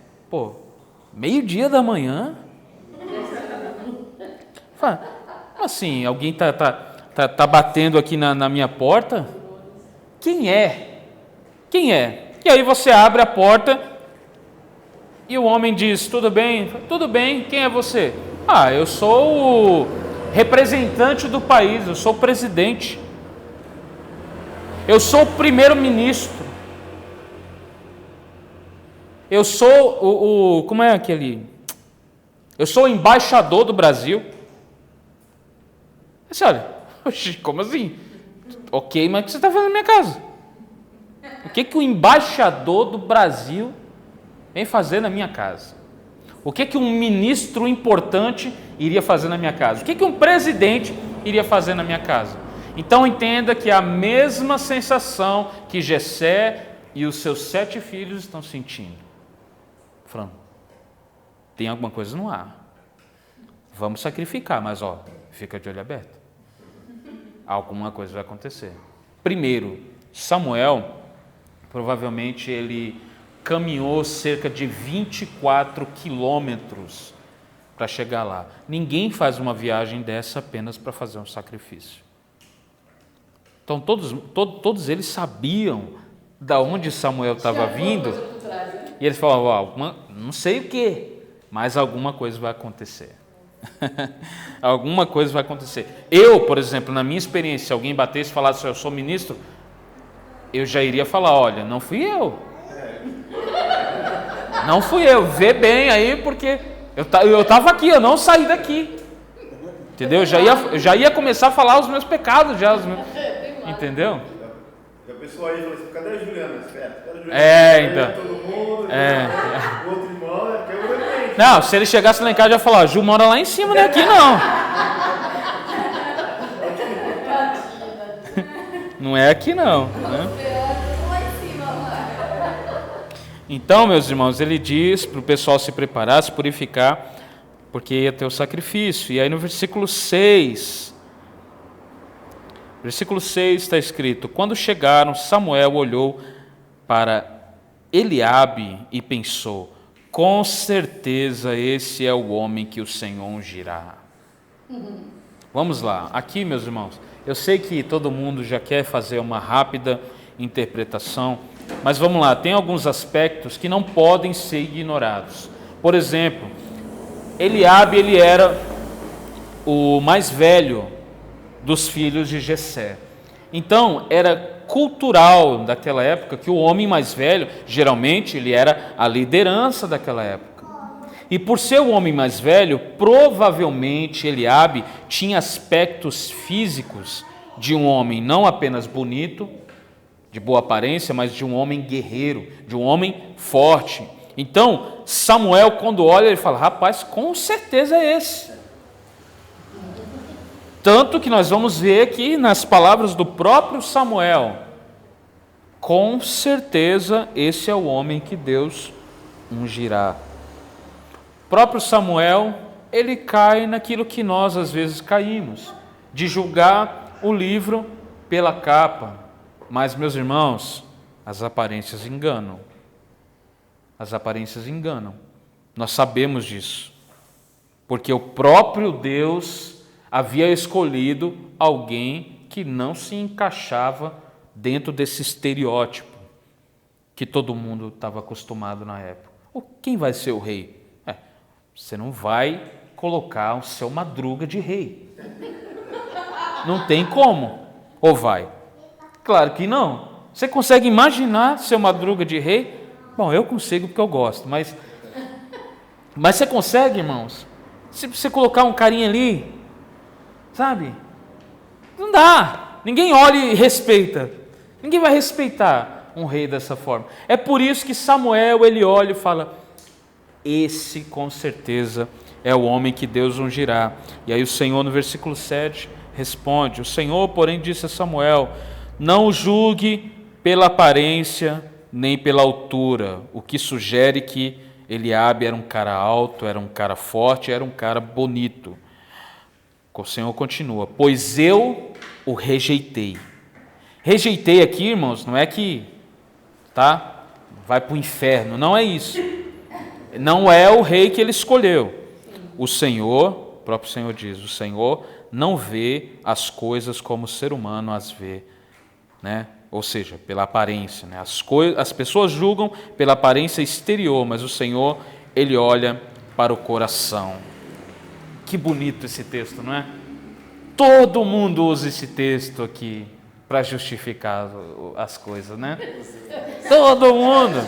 Meio-dia da manhã. Fala, assim, alguém tá batendo aqui na minha porta? Quem é? E aí você abre a porta e o homem diz: tudo bem? Tudo bem, quem é você? Eu sou o representante do país, eu sou o presidente, eu sou o primeiro-ministro, eu sou como é aquele? Eu sou o embaixador do Brasil. Você olha, como assim? Ok, mas o que você está fazendo na minha casa? O que o embaixador do Brasil vem fazer na minha casa? O que um ministro importante iria fazer na minha casa? O que um presidente iria fazer na minha casa? Então entenda que a mesma sensação que Jessé e os seus 7 filhos estão sentindo. Falando: tem alguma coisa no ar. Vamos sacrificar, mas fica de olho aberto. Alguma coisa vai acontecer. Primeiro, Samuel, provavelmente ele caminhou cerca de 24 quilômetros para chegar lá. Ninguém faz uma viagem dessa apenas para fazer um sacrifício. Então todos eles sabiam da onde Samuel estava vindo, e eles falavam: não sei o que, mas alguma coisa vai acontecer. Alguma coisa vai acontecer. Eu, por exemplo, na minha experiência, se alguém batesse e falasse: eu sou ministro, eu já iria falar: olha, não fui eu. Não fui eu, vê bem aí, porque eu estava aqui, eu não saí daqui. Entendeu? Eu já ia começar a falar os meus pecados, entendeu? E a pessoa aí fala assim: cadê a Juliana? Cadê a Juliana? Então. Todo mundo, o outro irmão, porque eu realmente. Não, se ele chegasse lá em casa, eu ia falar: Ju mora lá em cima, não é aqui não. Não é aqui não, né? Então, meus irmãos, ele diz para o pessoal se preparar, se purificar, porque ia ter o sacrifício. E aí no versículo 6 está escrito: quando chegaram, Samuel olhou para Eliabe e pensou: com certeza esse é o homem que o Senhor ungirá. Vamos lá, aqui, meus irmãos, eu sei que todo mundo já quer fazer uma rápida interpretação, mas vamos lá, tem alguns aspectos que não podem ser ignorados. Por exemplo, Eliabe, ele era o mais velho dos filhos de Jessé. Então, era cultural daquela época que o homem mais velho, geralmente, ele era a liderança daquela época. E por ser o homem mais velho, provavelmente Eliabe tinha aspectos físicos de um homem não apenas bonito, de boa aparência, mas de um homem guerreiro, de um homem forte. Então, Samuel, quando olha, ele fala: rapaz, com certeza é esse. Tanto que nós vamos ver aqui nas palavras do próprio Samuel: com certeza esse é o homem que Deus ungirá. O próprio Samuel, ele cai naquilo que nós às vezes caímos, de julgar o livro pela capa. Mas, meus irmãos, as aparências enganam. As aparências enganam. Nós sabemos disso, porque o próprio Deus havia escolhido alguém que não se encaixava dentro desse estereótipo que todo mundo estava acostumado na época. Quem vai ser o rei? Você não vai colocar o seu Madruga de rei. Não tem como. Ou vai? Claro que não. Você consegue imaginar seu Madruga de rei? Bom, eu consigo porque eu gosto, mas você consegue, irmãos? Se você colocar um carinha ali, sabe? Não dá. Ninguém olha e respeita. Ninguém vai respeitar um rei dessa forma. É por isso que Samuel, ele olha e fala: esse com certeza é o homem que Deus ungirá. E aí o Senhor, no versículo 7, responde: o Senhor, porém, disse a Samuel: não o julgue pela aparência nem pela altura, o que sugere que Eliabe era um cara alto, era um cara forte, era um cara bonito. O Senhor continua: pois eu o rejeitei. Rejeitei aqui, irmãos, não é que vai para o inferno, não é isso. Não é o rei que ele escolheu. O Senhor, o próprio Senhor diz: o Senhor não vê as coisas como o ser humano as vê, né? Ou seja, pela aparência, né? As pessoas julgam pela aparência exterior, mas o Senhor, ele olha para o coração. Que bonito esse texto, não é? Todo mundo usa esse texto aqui para justificar as coisas, né? Todo mundo.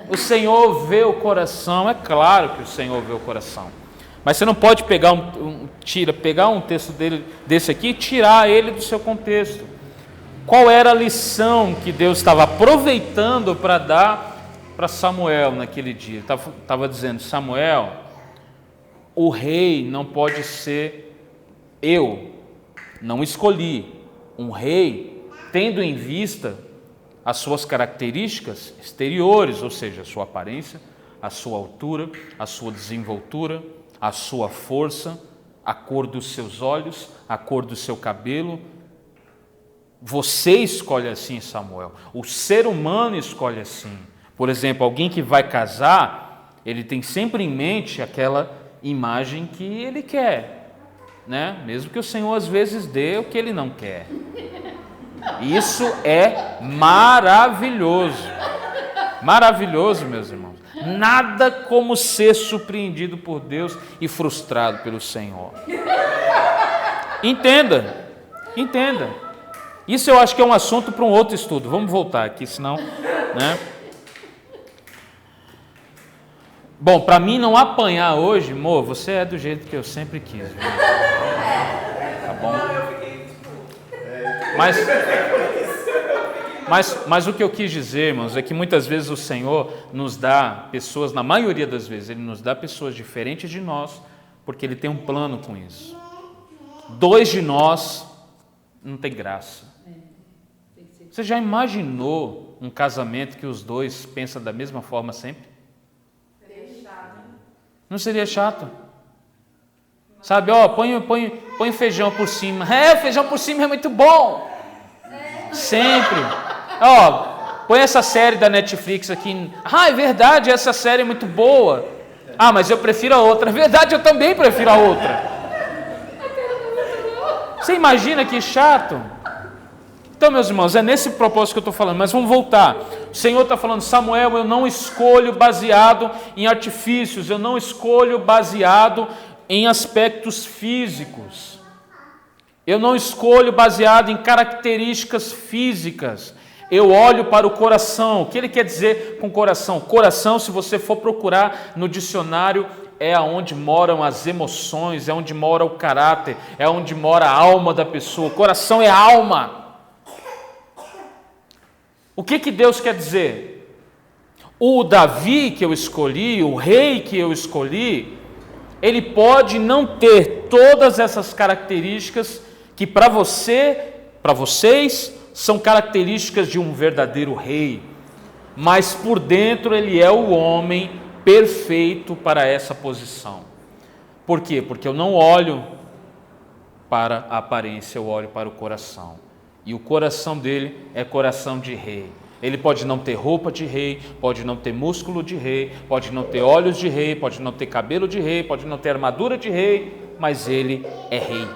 O Senhor vê o coração, é claro que o Senhor vê o coração. Mas você não pode pegar um texto desse aqui e tirar ele do seu contexto. Qual era a lição que Deus estava aproveitando para dar para Samuel naquele dia? Estava dizendo: Samuel, o rei não pode ser eu, não escolhi. Um rei, tendo em vista as suas características exteriores, ou seja, a sua aparência, a sua altura, a sua desenvoltura, a sua força, a cor dos seus olhos, a cor do seu cabelo. Você escolhe assim, Samuel. O ser humano escolhe assim. Por exemplo, alguém que vai casar, ele tem sempre em mente aquela imagem que ele quer, né? Mesmo que o Senhor às vezes dê o que ele não quer. Isso é maravilhoso. Maravilhoso, meus irmãos. Nada como ser surpreendido por Deus e frustrado pelo Senhor. Entenda. Isso eu acho que é um assunto para um outro estudo. Vamos voltar aqui, senão, né? Bom, para mim não apanhar hoje, amor, você é do jeito que eu sempre quis. Viu? Tá bom? Mas o que eu quis dizer, irmãos, é que muitas vezes o Senhor nos dá pessoas, na maioria das vezes, Ele nos dá pessoas diferentes de nós, porque Ele tem um plano com isso. 2 de nós não tem graça. Você já imaginou um casamento que os dois pensam da mesma forma sempre? Não seria chato? Sabe, põe feijão por cima. Feijão por cima é muito bom. Sempre. Põe essa série da Netflix aqui. É verdade, essa série é muito boa. Mas eu prefiro a outra. É verdade, eu também prefiro a outra. Você imagina que chato? Então, meus irmãos, é nesse propósito que eu estou falando, mas vamos voltar. O Senhor está falando, Samuel, eu não escolho baseado em artifícios, eu não escolho baseado em aspectos físicos, eu não escolho baseado em características físicas, eu olho para o coração. O que ele quer dizer com coração? Coração, se você for procurar no dicionário, é onde moram as emoções, é onde mora o caráter, é onde mora a alma da pessoa. Coração é alma. O que Deus quer dizer? O Davi que eu escolhi, o rei que eu escolhi, ele pode não ter todas essas características que para vocês são características de um verdadeiro rei, mas por dentro ele é o homem perfeito para essa posição. Por quê? Porque eu não olho para a aparência, eu olho para o coração. E o coração dele é coração de rei. Ele pode não ter roupa de rei, pode não ter músculo de rei, pode não ter olhos de rei, pode não ter cabelo de rei, pode não ter armadura de rei, mas ele é rei.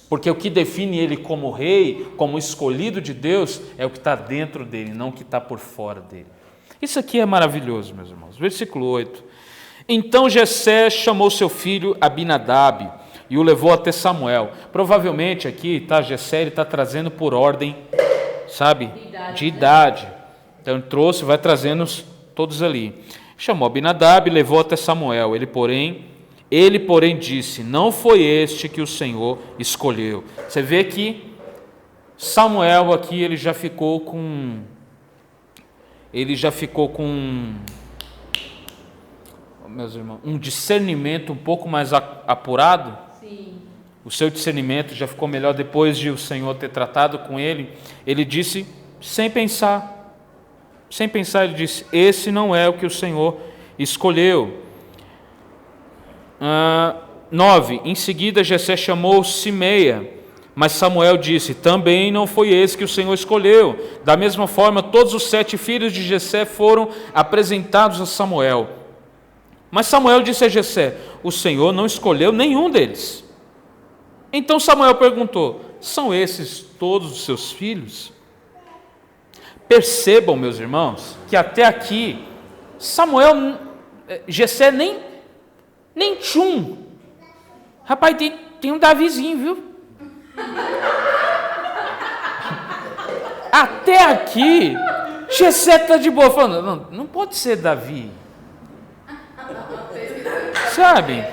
Porque o que define ele como rei, como escolhido de Deus, é o que está dentro dele, não o que está por fora dele. Isso aqui é maravilhoso, meus irmãos. Versículo 8. Então Jessé chamou seu filho Abinadab e o levou até Samuel. Provavelmente aqui, Jessé está trazendo por ordem, sabe, de idade. Então ele trouxe, vai trazendo todos ali. Chamou Abinadab e levou até Samuel. Ele, porém, disse, não foi este que o Senhor escolheu. Você vê que Samuel aqui, ele já ficou com meus irmãos, um discernimento um pouco mais apurado. Sim. O seu discernimento já ficou melhor depois de o Senhor ter tratado com ele. Ele disse, sem pensar, ele disse, esse não é o que o Senhor escolheu. 9. Em seguida Jessé chamou Simeia, mas Samuel disse, também não foi esse que o Senhor escolheu. Da mesma forma, todos os 7 filhos de Jessé foram apresentados a Samuel. Mas Samuel disse a Jessé, o Senhor não escolheu nenhum deles. Então Samuel perguntou, são esses todos os seus filhos? Percebam, meus irmãos, que até aqui, Jessé nem tchum. Rapaz, tem um Davizinho, viu? Até aqui, Jessé está de boa, falando, não pode ser Davi. Sabe?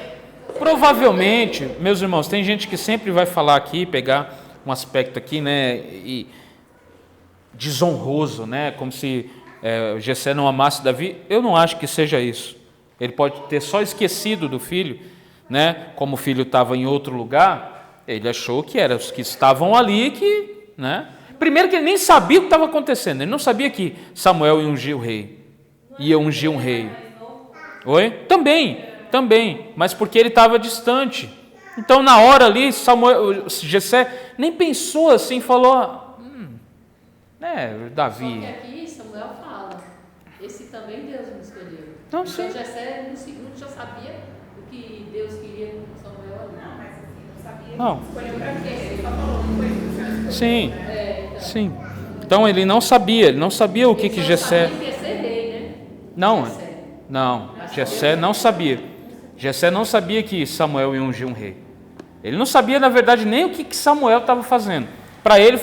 Provavelmente, meus irmãos, tem gente que sempre vai falar aqui, pegar um aspecto aqui, né, e desonroso, né, como se Jessé não amasse Davi. Eu não acho que seja isso. Ele pode ter só esquecido do filho, né, como o filho estava em outro lugar, ele achou que eram os que estavam ali que, né, primeiro que ele nem sabia o que estava acontecendo, ele não sabia que Samuel ia ungir o rei, ia ungir um rei. Oi? Também, mas porque ele estava distante. Então na hora ali, Jessé nem pensou assim, falou, Davi. Só que aqui Samuel fala, esse também Deus me escolheu. Não, então sim. Jessé no segundo já sabia o que Deus queria com Samuel ali. Não, mas assim, não sabia. Não. Escolheu para quê? Ele só falou, não foi isso que o Senhor escolheu. Sim, Então. sim. Então ele não sabia o que Jessé... Ele ia ser rei, né? Não, Jessé não sabia. Jessé não sabia que Samuel ia ungir um rei. Ele não sabia, na verdade, nem o que Samuel estava fazendo. Para ele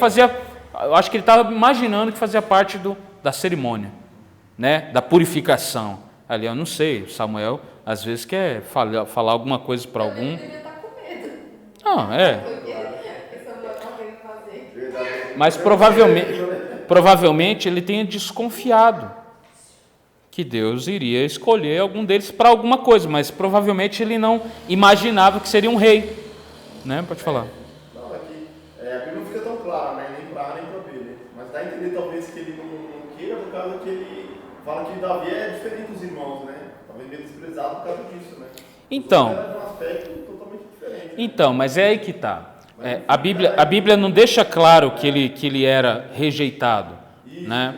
eu acho que ele estava imaginando que fazia parte da cerimônia, né? Da purificação. Ali eu não sei, Samuel às vezes quer falar alguma coisa para algum. Ele devia estar com medo. Não, Porque Samuel não veio fazer. Mas provavelmente ele tenha desconfiado que Deus iria escolher algum deles para alguma coisa, mas provavelmente ele não imaginava que seria um rei, né? Pode falar. Não, aqui a Bíblia não fica tão clara, né? Nem para A nem para B, né? Mas dá a fala que Davi é diferente dos irmãos, né? Talvez meio desprezado por causa disso, né? Então, Era de um aspecto totalmente diferente. Né? então, mas é aí que está. A Bíblia não deixa claro que ele era rejeitado, né?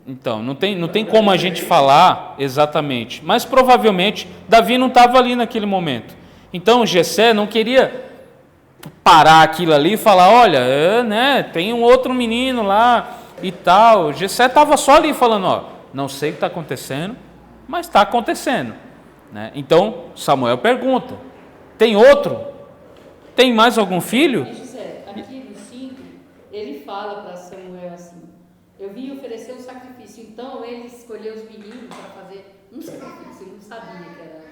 Então, não tem como a gente falar exatamente, mas provavelmente Davi não estava ali naquele momento. Então, Jessé não queria parar aquilo ali e falar, olha, né, tem um outro menino lá e tal. Jessé estava só ali falando, ó, não sei o que está acontecendo, mas está acontecendo, né? Então, Samuel pergunta, tem outro? Tem mais algum filho? E José, aqui no 5, ele fala para Samuel assim, eu vim oferecer um sacrifício, então ele escolheu os meninos para fazer um sacrifício, ele não sabia que era.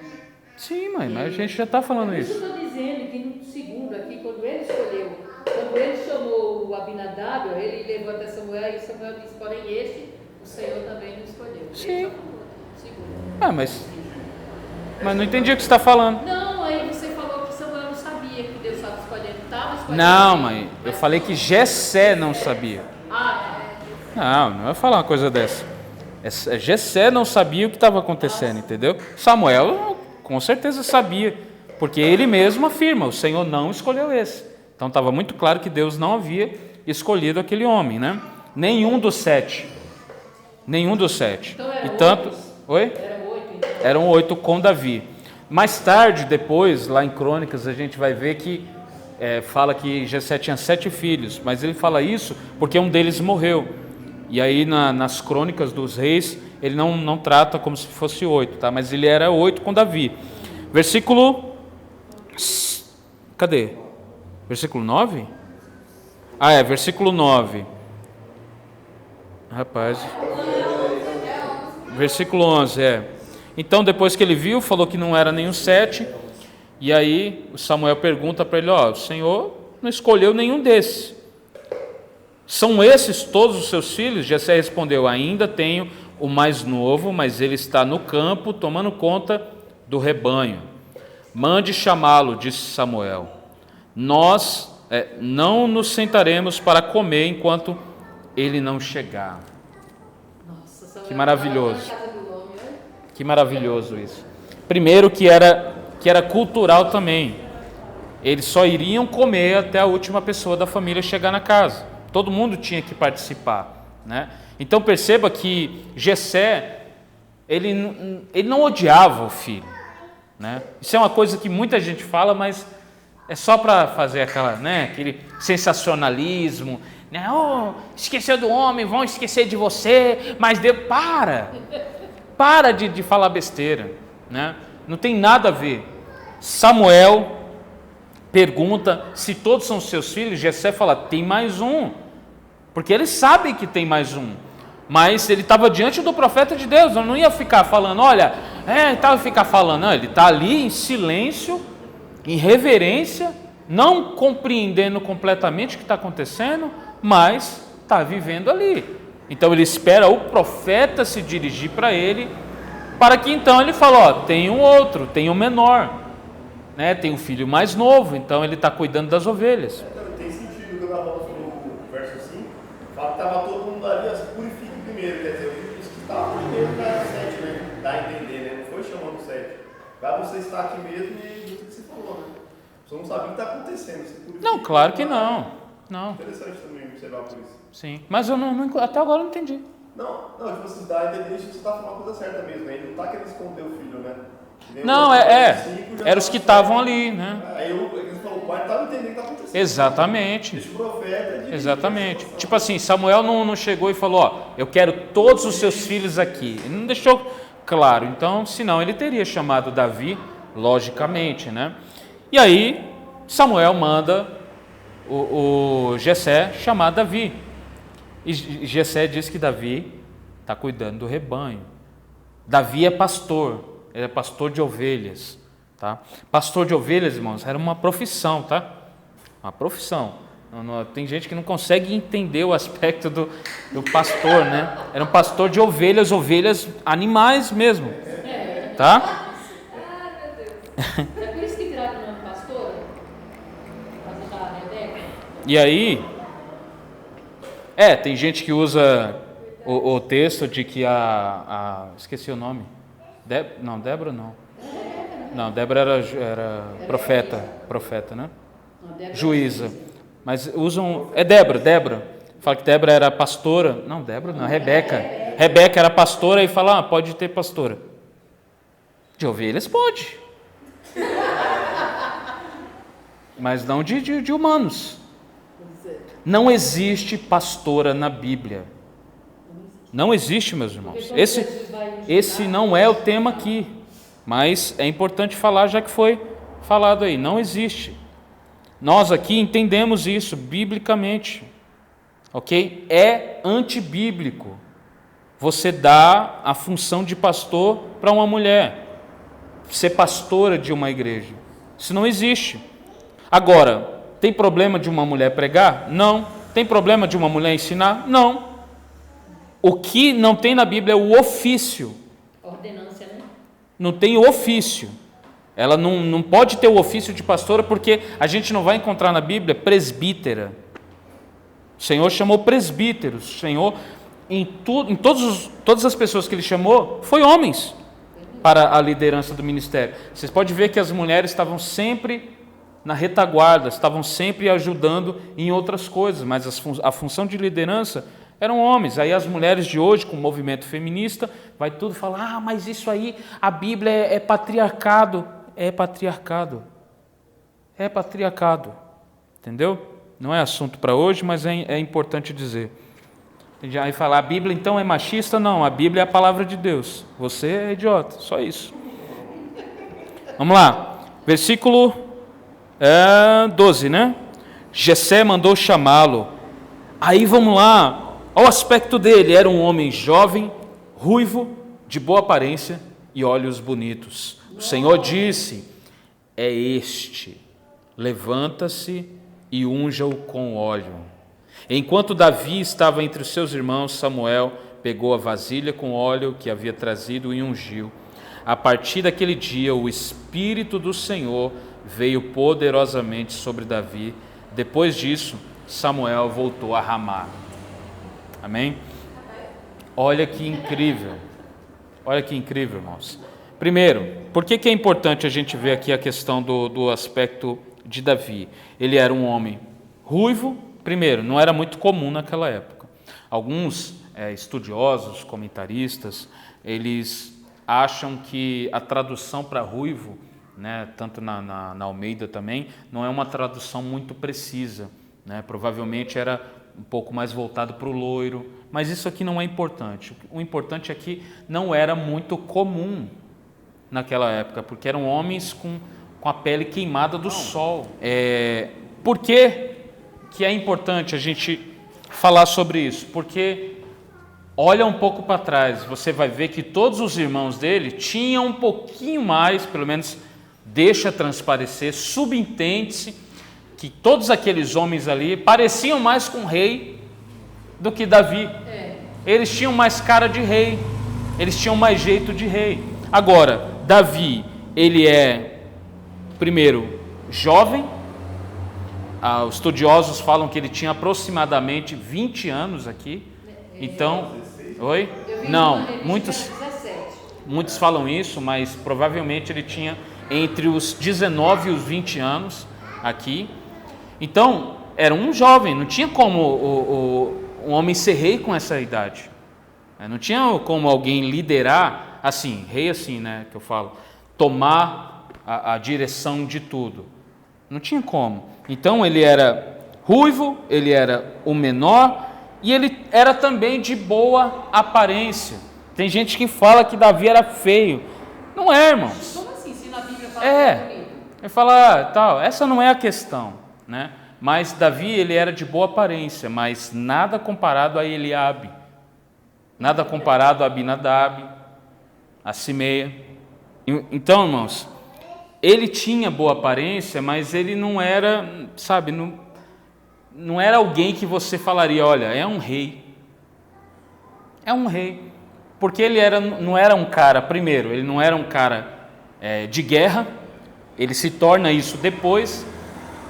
Sim, mãe, mas a gente já está falando isso. Eu estou dizendo que no segundo aqui, quando ele escolheu, quando ele chamou o Abinadab, ele levou até Samuel e Samuel disse, porém este, o Senhor também não escolheu. Sim. Segundo. Mas não entendi o que você está falando. Não, aí você falou que Samuel não sabia que Deus estava escolhendo, estava escolhendo. Não, mãe, eu falei que Jessé não sabia. Não ia falar uma coisa dessa. Jessé não sabia o que estava acontecendo, entendeu? Samuel com certeza sabia, porque ele mesmo afirma, o Senhor não escolheu esse. Então estava muito claro que Deus não havia escolhido aquele homem, né? Nenhum dos sete. Então eram E tanto, 8. oi? Eram 8, então. Eram 8 com Davi. Mais tarde, depois, lá em Crônicas, a gente vai ver que fala que Jessé tinha 7 filhos, mas ele fala isso porque um deles morreu. E aí nas Crônicas dos Reis, ele não trata como se fosse 8, tá? Mas ele era 8 com Davi. Versículo... Cadê? Versículo 9? Versículo 9. Rapaz... Versículo 11, Então, depois que ele viu, falou que não era nenhum 7, e aí o Samuel pergunta para ele, o Senhor não escolheu nenhum desses. São esses todos os seus filhos? Jessé respondeu, ainda tenho o mais novo, mas ele está no campo, tomando conta do rebanho. Mande chamá-lo, disse Samuel. Nós não nos sentaremos para comer enquanto ele não chegar. Que maravilhoso. Que maravilhoso isso. Primeiro que era cultural também. Eles só iriam comer até a última pessoa da família chegar na casa. Todo mundo tinha que participar, né? Então perceba que Jessé, ele não odiava o filho, né? Isso é uma coisa que muita gente fala, mas é só para fazer aquele sensacionalismo. Esqueceu do homem, vão esquecer de você, mas Deus, para de falar besteira, né? Não tem nada a ver. Samuel pergunta se todos são seus filhos. Jessé fala, tem mais um, porque ele sabe que tem mais um, mas ele estava diante do profeta de Deus, não ia ficar falando, não, ele está ali em silêncio, em reverência, não compreendendo completamente o que está acontecendo, mas está vivendo ali. Então ele espera o profeta se dirigir para ele, para que então ele fale, tem um outro, tem um menor, né? Tem um filho mais novo, então ele está cuidando das ovelhas. Tem sentido que eu estava falando no verso 5, fala que estava todo mundo ali, se purifique primeiro, quer dizer, isso que estava primeiro para 7, né? Dá a entender, né? Não foi chamando 7. Vai você estar aqui mesmo e do que você falou, né? Você não sabe o que está acontecendo. Se purifica, Não, claro que não. Interessante também observar por isso. Sim, mas eu até agora não entendi. Não, tipo assim, dá a entender que você está falando a coisa certa mesmo, né? Ele não está querendo esconder o filho, né? Não, eram os que estavam ali, né? Aí ele falou, o pai estava entendendo o que está acontecendo. Exatamente. Deixa o profeta Exatamente. Tipo assim, Samuel não chegou e falou, eu quero todos os seus filhos aqui. Ele não deixou claro. Então, senão ele teria chamado Davi, logicamente, né? E aí, Samuel manda o Jessé chamar Davi. E Jessé diz que Davi está cuidando do rebanho. Davi é pastor, ele é pastor de ovelhas, tá? Pastor de ovelhas, irmãos, era uma profissão, tá? Uma profissão. Tem gente que não consegue entender o aspecto do pastor, né? Era um pastor de ovelhas, animais mesmo, tá? É por isso que viraram o nome pastor? Por causa da Rebeca? E aí, tem gente que usa o texto de que esqueci o nome. Débora não. Não, Débora era profeta, né? Juíza. Mas usam. É Débora. Fala que Débora era pastora. Não, Débora não, Rebeca. Rebeca era pastora e fala: pode ter pastora. De ovelhas pode. Mas não de humanos. Não existe pastora na Bíblia. Não existe, meus irmãos. Esse não é o tema aqui. Mas é importante falar, já que foi falado aí. Não existe. Nós aqui entendemos isso biblicamente. Ok? É antibíblico você dar a função de pastor para uma mulher. Ser pastora de uma igreja. Isso não existe. Agora, tem problema de uma mulher pregar? Não. Tem problema de uma mulher ensinar? Não. O que não tem na Bíblia é o ofício. Ordenância, né? Não tem o ofício. Ela não pode ter o ofício de pastora, porque a gente não vai encontrar na Bíblia presbítera. O Senhor chamou presbíteros. O Senhor, todas as pessoas que Ele chamou, foi homens para a liderança do ministério. Vocês podem ver que as mulheres estavam sempre na retaguarda, estavam sempre ajudando em outras coisas, mas a função de liderança eram homens. Aí as mulheres de hoje, com o movimento feminista, vai tudo falar: mas isso aí, a Bíblia é patriarcado. É patriarcado. É patriarcado. Entendeu? Não é assunto para hoje, mas é importante dizer. Aí falar: a Bíblia então é machista? Não, a Bíblia é a palavra de Deus. Você é idiota, só isso. Vamos lá. Versículo 12, né? Jessé mandou chamá-lo. Aí vamos lá. Olha o aspecto dele. Era um homem jovem, ruivo, de boa aparência e olhos bonitos. O Senhor disse: é este. Levanta-se e unja-o com óleo. Enquanto Davi estava entre os seus irmãos, Samuel pegou a vasilha com óleo que havia trazido e ungiu. A partir daquele dia, o Espírito do Senhor veio poderosamente sobre Davi. Depois disso, Samuel voltou a Ramá. Amém? Olha que incrível. Olha que incrível, irmãos. Primeiro, por que é importante a gente ver aqui a questão do aspecto de Davi? Ele era um homem ruivo. Primeiro, não era muito comum naquela época. Alguns estudiosos, comentaristas, eles acham que a tradução para ruivo, né, tanto na Almeida também, não é uma tradução muito precisa, né? Provavelmente era um pouco mais voltado para o loiro, mas isso aqui não é importante. O importante é que não era muito comum naquela época, porque eram homens com a pele queimada do sol. Por que é importante a gente falar sobre isso? Porque olha um pouco para trás, você vai ver que todos os irmãos dele tinham um pouquinho mais, pelo menos deixa transparecer, subentende-se que todos aqueles homens ali pareciam mais com o rei do que Davi. Eles tinham mais cara de rei, eles tinham mais jeito de rei. Agora, Davi, ele é, primeiro, jovem. Os estudiosos falam que ele tinha aproximadamente 20 anos aqui. Então, oi? Não, muitos falam isso, mas provavelmente ele tinha entre os 19 e os 20 anos aqui. Então, era um jovem, não tinha como um homem ser rei com essa idade. Não tinha como alguém liderar, assim, rei assim, né, que eu falo, tomar a direção de tudo. Não tinha como. Então, ele era ruivo, ele era o menor e ele era também de boa aparência. Tem gente que fala que Davi era feio. Não é, irmãos. Como assim, se na Bíblia fala que é bonito? Ele fala, tal, essa não é a questão, né? Mas Davi, ele era de boa aparência, mas nada comparado a Eliabe, nada comparado a Abinadab, a Simeia. Então, irmãos, ele tinha boa aparência, mas ele não era, sabe, não era alguém que você falaria: olha, é um rei. É um rei. Porque ele não era um cara, primeiro, ele não era um cara de guerra, ele se torna isso depois,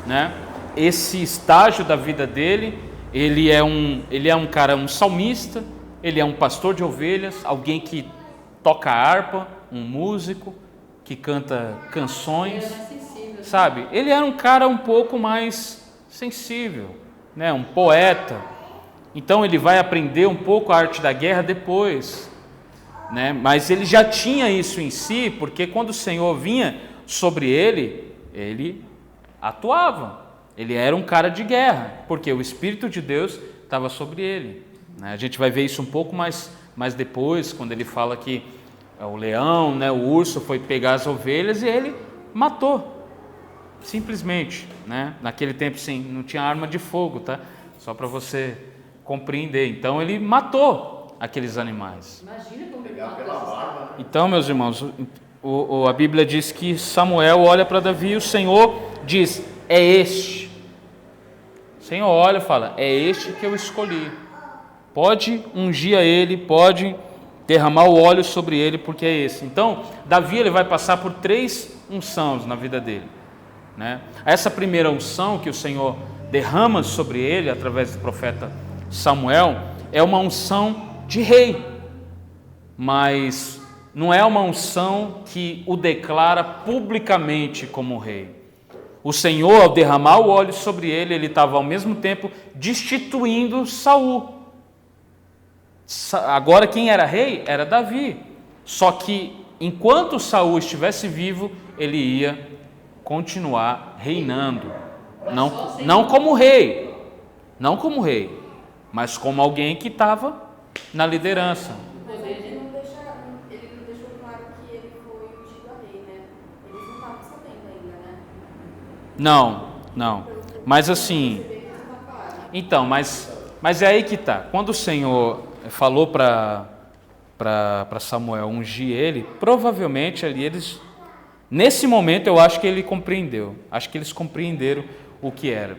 né? Esse estágio da vida dele, ele é um cara, um salmista, ele é um pastor de ovelhas, alguém que toca harpa, um músico, que canta canções, Ele era mais sensível. sabe? Ele era um cara um pouco mais sensível, né? Um poeta. Então ele vai aprender um pouco a arte da guerra depois, né? Mas ele já tinha isso em si, porque quando o Senhor vinha sobre ele, ele atuava. Ele era um cara de guerra, porque o Espírito de Deus estava sobre ele, né? A gente vai ver isso um pouco mais depois, quando ele fala que o leão, né, o urso foi pegar as ovelhas e ele matou, simplesmente, né? Naquele tempo, sim, não tinha arma de fogo, tá? Só para você compreender. Então ele matou aqueles animais. Imagina como ele Pegar matou pela esses caras. barba, né? Então, meus irmãos, a Bíblia diz que Samuel olha para Davi e o Senhor diz: é este. O Senhor olha e fala: é este que eu escolhi. Pode ungir a ele, pode derramar o óleo sobre ele, porque é esse. Então, Davi ele vai passar por 3 unções na vida dele, né? Essa primeira unção que o Senhor derrama sobre ele através do profeta Samuel é uma unção de rei, mas não é uma unção que o declara publicamente como rei. O Senhor, ao derramar o óleo sobre ele, ele estava ao mesmo tempo destituindo Saul. Agora quem era rei era Davi. Só que enquanto Saul estivesse vivo, ele ia continuar reinando. Não como rei, mas como alguém que estava na liderança. Mas ele não deixou claro que ele foi ungido a rei, né? Eles não estavam sabendo ainda, né? Não. Mas assim, Você vê que isso tá claro. então, mas é aí que está. Quando o Senhor falou para Samuel ungir ele, provavelmente ali nesse momento eu acho que ele compreendeu. Acho que eles compreenderam o que era.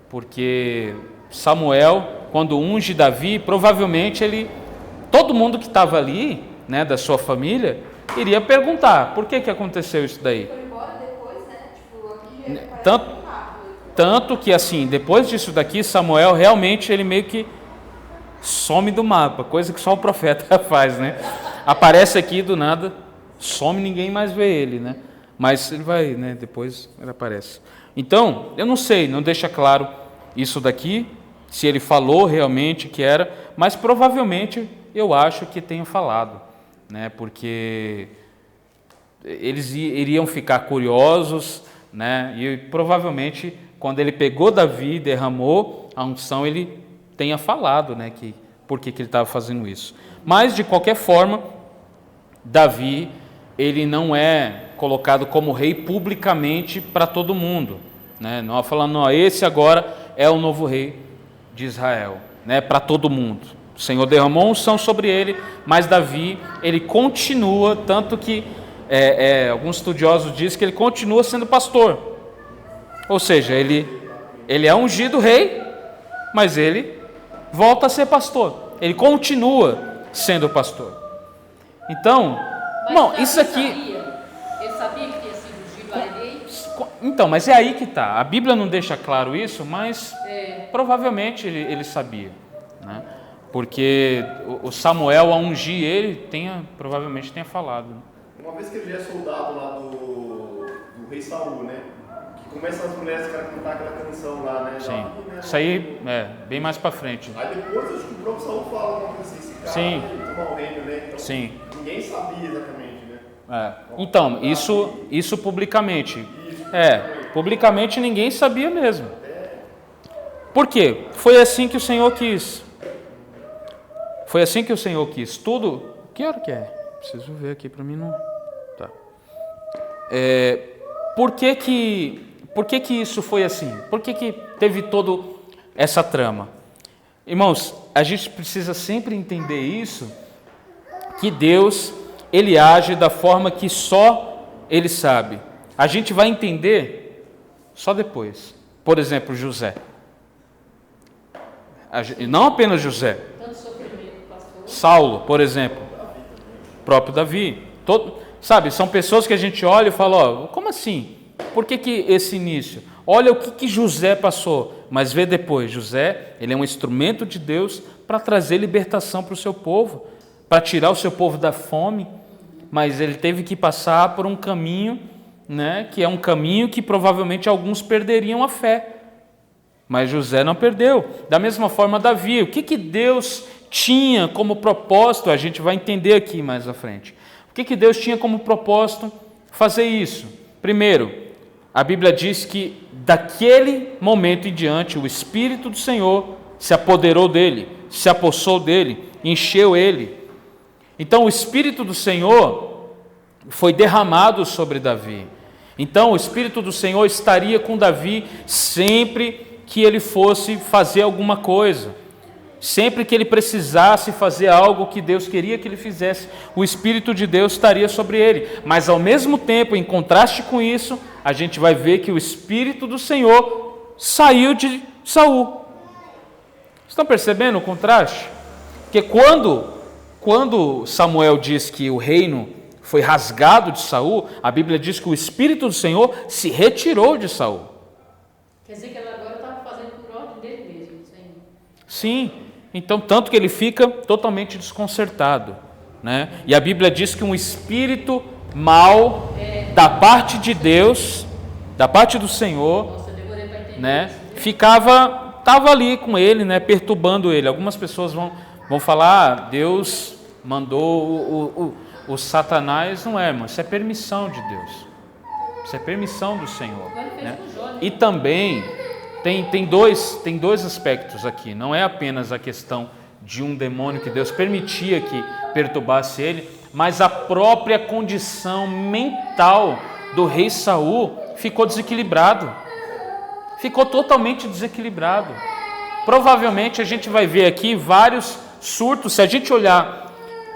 Porque Samuel, quando unge Davi, provavelmente todo mundo que estava ali, né, da sua família, iria perguntar: por que aconteceu isso daí? Foi embora depois, né? Tipo, aqui ele parece Tanto, muito rápido. tanto que assim, depois disso daqui, Samuel realmente ele meio que some do mapa, coisa que só o profeta faz, né? Aparece aqui do nada, some, ninguém mais vê ele, né? Mas ele vai, né? Depois ele aparece. Então, eu não sei, não deixa claro isso daqui, se ele falou realmente que era, mas provavelmente eu acho que tenha falado, né? Porque eles iriam ficar curiosos, né? E provavelmente quando ele pegou Davi e derramou a unção, ele tenha falado, né, que por que ele estava fazendo isso. Mas de qualquer forma, Davi ele não é colocado como rei publicamente para todo mundo, né? Não é falando, ó, esse agora é o novo rei de Israel, né, para todo mundo. O Senhor derramou unção sobre ele, mas Davi ele continua, tanto que alguns estudiosos dizem que ele continua sendo pastor. Ou seja, ele é ungido rei, mas ele volta a ser pastor. Ele continua sendo pastor. Então, Mas não, Davi isso aqui. Ele sabia que tinha sido ungido a rei? Então, mas é aí que está. A Bíblia não deixa claro isso, mas provavelmente ele sabia, né? Porque o Samuel, ao ungir ele, provavelmente tenha falado. Uma vez que ele já é soldado lá do rei Saul, né? Que começa as mulheres a cantar aquela canção lá, né? Sim. Né? Isso aí é bem mais para frente. Aí depois acho que o próprio Saul fala uma coisa assim, esse cara Sim. vai tomar o reino, né? Então, Sim. ninguém sabia exatamente, né? Então, isso publicamente. Publicamente ninguém sabia mesmo. Por quê? Foi assim que o Senhor quis. Foi assim que o Senhor quis. Tudo. Que hora que é? Preciso ver aqui para mim não. Tá. Por que isso foi assim? Por que teve toda essa trama? Irmãos, a gente precisa sempre entender isso, que Deus, Ele age da forma que só Ele sabe. A gente vai entender só depois. Por exemplo, José. Não apenas José. Tanto sofrimento passou. Saulo, por exemplo. Próprio Davi. Sabe, são pessoas que a gente olha e fala, ó, como assim? Por que esse início? Olha o que José passou, mas vê depois. José, ele é um instrumento de Deus para trazer libertação para o seu povo, para tirar o seu povo da fome, mas ele teve que passar por um caminho, né, que é um caminho que provavelmente alguns perderiam a fé, mas José não perdeu. Da mesma forma Davi, o que Deus tinha como propósito, a gente vai entender aqui mais à frente, o que Deus tinha como propósito fazer isso? Primeiro, a Bíblia diz que daquele momento em diante o Espírito do Senhor se apoderou dele, se apossou dele, encheu ele. Então o Espírito do Senhor foi derramado sobre Davi. Então o Espírito do Senhor estaria com Davi sempre que ele fosse fazer alguma coisa, sempre que ele precisasse fazer algo que Deus queria que ele fizesse, o Espírito de Deus estaria sobre ele. Mas ao mesmo tempo, em contraste com isso, a gente vai ver que o Espírito do Senhor saiu de Saul. Estão percebendo o contraste? Porque quando Samuel diz que o reino foi rasgado de Saul, a Bíblia diz que o Espírito do Senhor se retirou de Saul. Quer dizer que ela agora estava fazendo por ordem dele mesmo, Senhor. Sim, então tanto que ele fica totalmente desconcertado, né? E a Bíblia diz que um espírito mau da parte de Deus, da parte do Senhor, Nossa, eu demorei para entender né, isso. estava ali com ele, né, perturbando ele. Algumas pessoas vão falar, Deus mandou o Satanás. Não é, irmão, isso é permissão de Deus, isso é permissão do Senhor, Agora fez né? com Jó, né? E também tem dois aspectos aqui, não é apenas a questão de um demônio que Deus permitia que perturbasse ele, mas a própria condição mental do rei Saul ficou desequilibrado, ficou totalmente desequilibrado. Provavelmente a gente vai ver aqui vários surtos. Se a gente olhar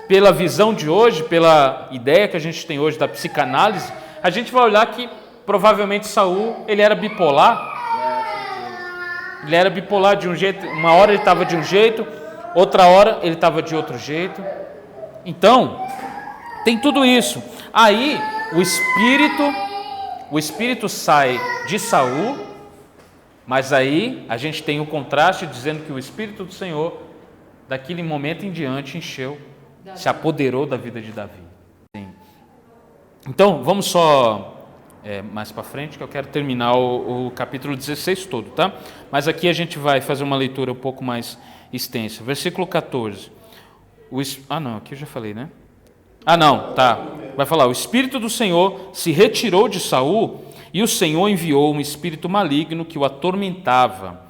pela visão de hoje, pela ideia que a gente tem hoje da psicanálise, a gente vai olhar que provavelmente Saul, ele era bipolar. Ele era bipolar de um jeito, uma hora ele estava de um jeito, outra hora ele estava de outro jeito. Então, tem tudo isso. Aí o espírito sai de Saul, mas aí a gente tem o contraste dizendo que o Espírito do Senhor, daquele momento em diante, encheu, se apoderou da vida de Davi. Sim. Então, vamos só mais para frente, que eu quero terminar o capítulo 16 todo, tá? Mas aqui a gente vai fazer uma leitura um pouco mais extensa. Versículo 14. Não, aqui eu já falei, né? Não, tá. Vai falar, o Espírito do Senhor se retirou de Saul e o Senhor enviou um espírito maligno que o atormentava.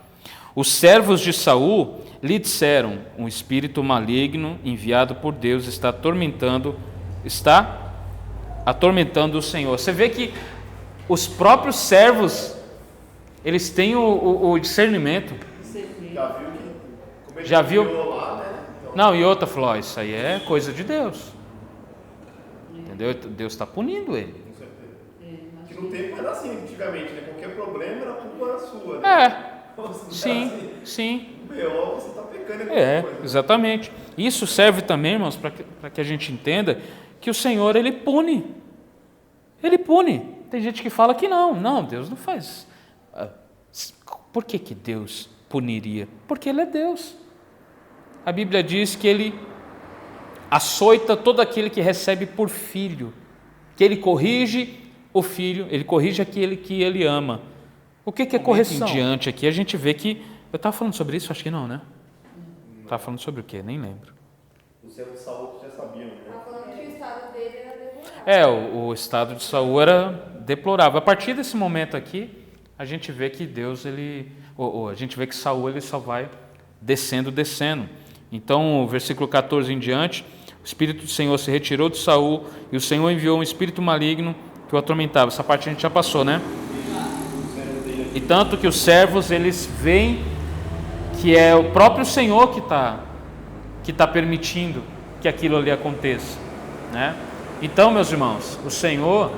Os servos de Saul lhe disseram, um espírito maligno enviado por Deus está atormentando o Senhor. Você vê que os próprios servos, eles têm o discernimento. Já viu? Lá, né? Então, Não, e outra falou, isso aí é coisa de Deus. Entendeu? Deus está punindo ele. com certeza. Que no tempo era assim, antigamente, né? Qualquer problema era culpa sua, né? Sim. B.O., você está pecando em alguma coisa. Exatamente. Isso serve também, irmãos, para que a gente entenda que o Senhor, Ele pune. Ele pune. Tem gente que fala que não, Deus não faz. Por que Deus puniria? Porque Ele é Deus. A Bíblia diz que Ele açoita todo aquele que recebe por filho, que Ele corrige o filho, Ele corrige aquele que Ele ama. O que é correção? Em diante aqui a gente vê que... Eu estava falando sobre isso? Acho que não, né? Estava falando sobre o quê? Nem lembro. Os servos de Saul já sabiam, né? Ela falando que o estado dele era deplorável. O estado de Saul era deplorável. A partir desse momento aqui, a gente vê que Deus, a gente vê que Saul, ele só vai descendo. Então, o versículo 14 em diante, o Espírito do Senhor se retirou de Saul e o Senhor enviou um espírito maligno que o atormentava. Essa parte a gente já passou, né? E tanto que os servos, eles veem que é o próprio Senhor que tá permitindo que aquilo ali aconteça, né? Então, meus irmãos, o Senhor,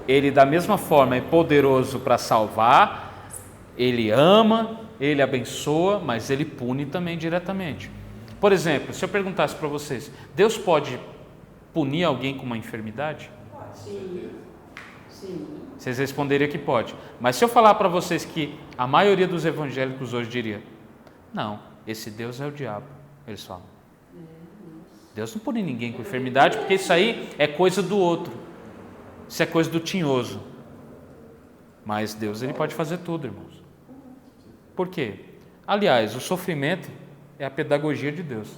Ele da mesma forma é poderoso para salvar, Ele ama, Ele abençoa, mas Ele pune também diretamente. Por exemplo, se eu perguntasse para vocês, Deus pode punir alguém com uma enfermidade? Sim. Vocês responderiam que pode. Mas se eu falar para vocês que a maioria dos evangélicos hoje diria, não, esse Deus é o diabo. eles falam. Deus não pune ninguém com enfermidade, porque isso aí é coisa do outro. Isso é coisa do tinhoso. Mas Deus, ele pode fazer tudo, irmãos. Por quê? Aliás, o sofrimento é a pedagogia de Deus.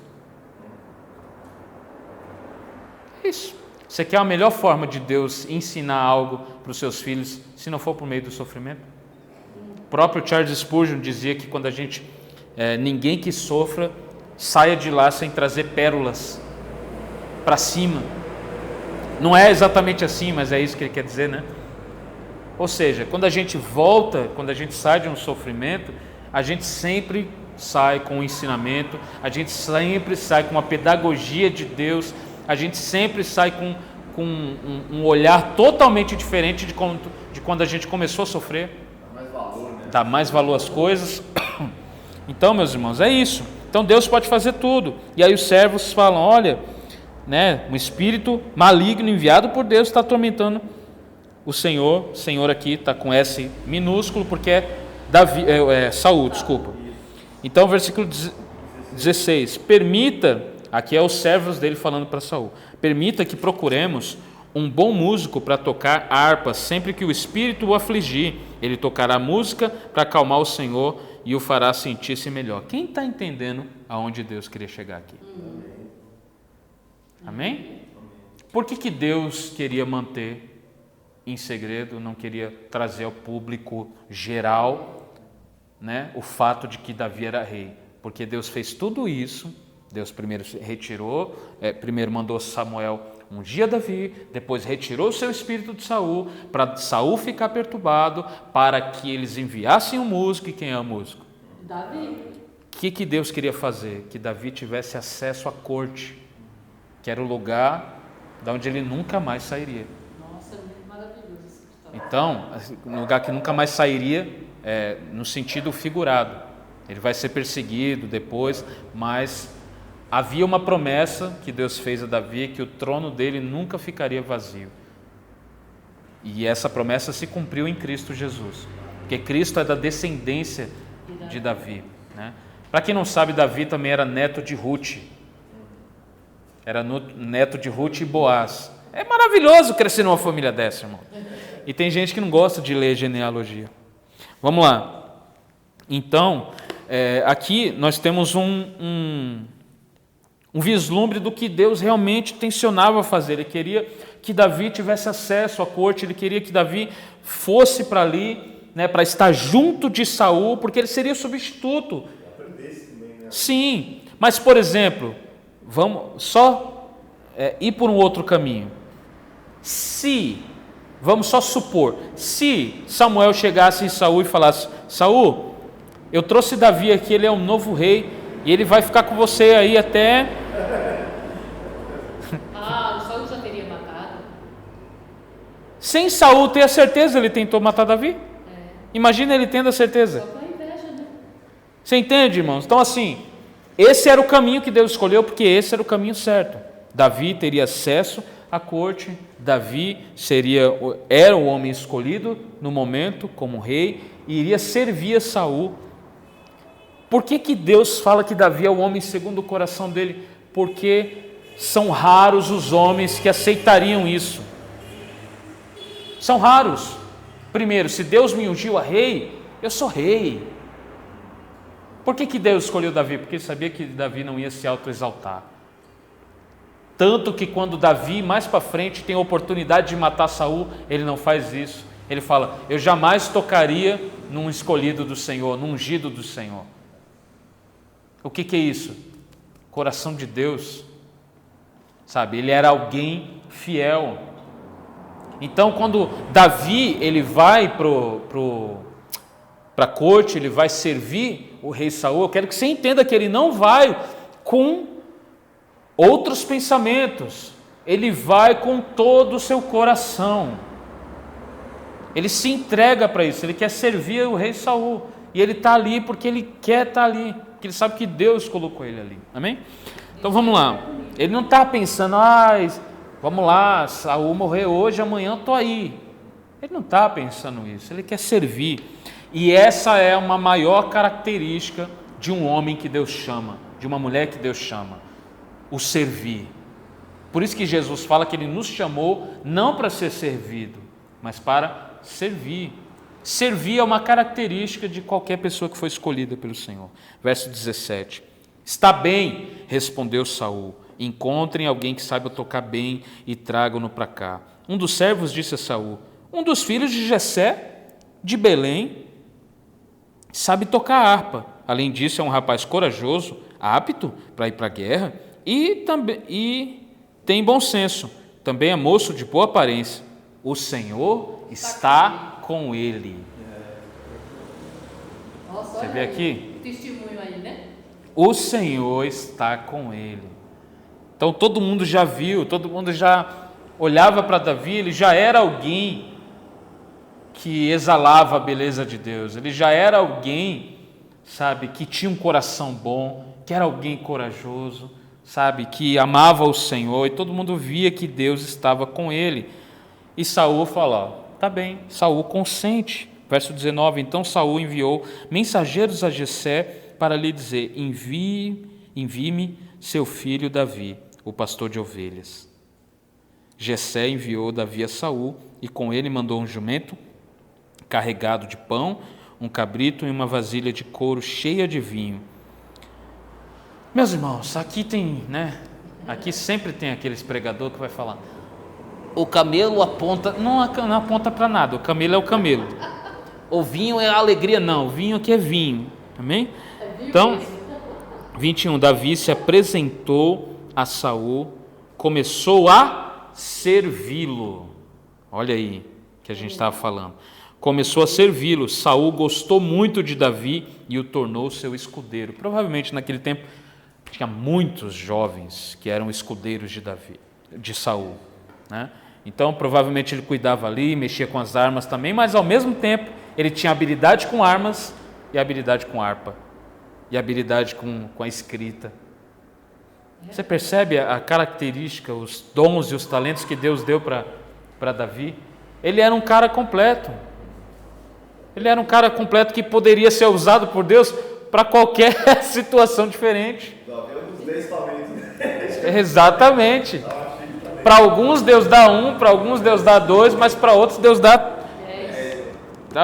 É isso. Você quer a melhor forma de Deus ensinar algo para os seus filhos, se não for por meio do sofrimento? O próprio Charles Spurgeon dizia que quando a gente, ninguém que sofra, saia de lá sem trazer pérolas para cima. Não é exatamente assim, mas é isso que ele quer dizer, né? Ou seja, quando a gente volta, quando a gente sai de um sofrimento, a gente sempre sai com um ensinamento, a gente sempre sai com uma pedagogia de Deus, a gente sempre sai com um olhar totalmente diferente de quando a gente começou a sofrer. Dá mais valor, né? Dá mais valor às coisas. Então, meus irmãos, é isso. Então Deus pode fazer tudo. E aí os servos falam, olha, né, um espírito maligno enviado por Deus está atormentando o Senhor. Senhor aqui está com S minúsculo porque é Saul, desculpa. Então, versículo 16, permita, aqui é os servos dele falando para Saul, permita que procuremos um bom músico para tocar harpa sempre que o espírito o afligir. Ele tocará música para acalmar o Senhor e o fará sentir-se melhor. Quem está entendendo aonde Deus queria chegar aqui? Amém? Por que Deus queria manter em segredo, não queria trazer ao público geral, né, o fato de que Davi era rei? Porque Deus fez tudo isso. Deus primeiro retirou, primeiro mandou Samuel ungir Davi, depois retirou o seu espírito de Saul, para Saul ficar perturbado, para que eles enviassem um músico. E quem é o músico? Davi. O que Deus queria fazer? Que Davi tivesse acesso à corte, que era o lugar de onde ele nunca mais sairia. Nossa, é muito maravilhoso esse história. Então, um lugar que nunca mais sairia, no sentido figurado. Ele vai ser perseguido depois, mas havia uma promessa que Deus fez a Davi, que o trono dele nunca ficaria vazio. E essa promessa se cumpriu em Cristo Jesus, porque Cristo é da descendência de Davi, né? Para quem não sabe, Davi também era neto de Ruth. Era neto de Ruth e Boaz. É maravilhoso crescer numa família dessa, irmão. E tem gente que não gosta de ler genealogia. Vamos lá. Então, aqui nós temos um vislumbre do que Deus realmente tensionava fazer. Ele queria que Davi tivesse acesso à corte, ele queria que Davi fosse para ali, né, para estar junto de Saul, porque ele seria o substituto. Sim, mas por exemplo, vamos só ir por um outro caminho. Vamos só supor, se Samuel chegasse em Saul e falasse: Saul, eu trouxe Davi aqui, ele é um novo rei, e ele vai ficar com você aí até... O Saul já teria matado. Sem Saul ter a certeza, ele tentou matar Davi. Imagina ele tendo a certeza. Só com a inveja, né? Você entende, irmãos? Então assim, esse era o caminho que Deus escolheu, porque esse era o caminho certo. Davi teria acesso à corte, Davi era o homem escolhido no momento como rei, e iria servir a Saul. Por que Deus fala que Davi é o homem segundo o coração dele? Porque são raros os homens que aceitariam isso. São raros. Primeiro, se Deus me ungiu a rei, eu sou rei. Por que Deus escolheu Davi? Porque ele sabia que Davi não ia se autoexaltar. Tanto que quando Davi, mais para frente, tem a oportunidade de matar Saul, ele não faz isso. Ele fala: eu jamais tocaria num escolhido do Senhor, num ungido do Senhor. O que é isso? Coração de Deus, sabe? Ele era alguém fiel. Então, quando Davi ele vai para a corte, ele vai servir o rei Saul, eu quero que você entenda que ele não vai com outros pensamentos, ele vai com todo o seu coração. Ele se entrega para isso, ele quer servir o rei Saul, e ele está ali porque ele quer estar ali, porque ele sabe que Deus colocou ele ali. Amém? Então vamos lá. Ele não está pensando: vamos lá, Saul morreu hoje, amanhã eu estou aí. Ele não está pensando isso, ele quer servir. E essa é uma maior característica de um homem que Deus chama. de uma mulher que Deus chama, o servir. Por isso que Jesus fala que Ele nos chamou não para ser servido, mas para servir. Servir é uma característica de qualquer pessoa que foi escolhida pelo Senhor. Verso 17. Está bem, respondeu Saul. Encontrem alguém que saiba tocar bem e tragam-no para cá. Um dos servos disse a Saul: um dos filhos de Jessé, de Belém, sabe tocar harpa. Além disso, é um rapaz corajoso, apto para ir para a guerra e tem bom senso. Também é moço de boa aparência. O Senhor está com ele. Nossa, Você olha vê aí, aqui? o testemunho aí, né? O Senhor está com ele. Então todo mundo já viu, todo mundo já olhava para Davi, ele já era alguém que exalava a beleza de Deus, ele já era alguém, sabe, que tinha um coração bom, que era alguém corajoso, sabe, que amava o Senhor, e todo mundo via que Deus estava com ele. E Saul fala: tá bem, Saul consente. Verso 19, então Saul enviou mensageiros a Jessé para lhe dizer: envie-me seu filho Davi, o pastor de ovelhas. Jessé enviou Davi a Saul, e com ele mandou um jumento carregado de pão, um cabrito e uma vasilha de couro cheia de vinho. Meus irmãos, aqui tem, né? Aqui sempre tem aqueles pregador que vai falar: o camelo aponta, não aponta para nada, o camelo é o camelo. O vinho é a alegria, não, o vinho aqui é vinho. Amém? Então, 21, Davi se apresentou a Saul, começou a servi-lo. Olha aí que a gente estava falando. Começou a servi-lo. Saul gostou muito de Davi e o tornou seu escudeiro. Provavelmente naquele tempo tinha muitos jovens que eram escudeiros de Saul, né? Então provavelmente ele cuidava ali, mexia com as armas também, mas ao mesmo tempo ele tinha habilidade com armas e habilidade com harpa e habilidade com a escrita. Você percebe a característica, os dons e os talentos que Deus deu para Davi? Ele era um cara completo. Ele era um cara completo que poderia ser usado por Deus para qualquer situação diferente. Davi é um dos 10 talentos, né? Exatamente. Para alguns Deus dá um, para alguns Deus dá dois, mas para outros Deus dá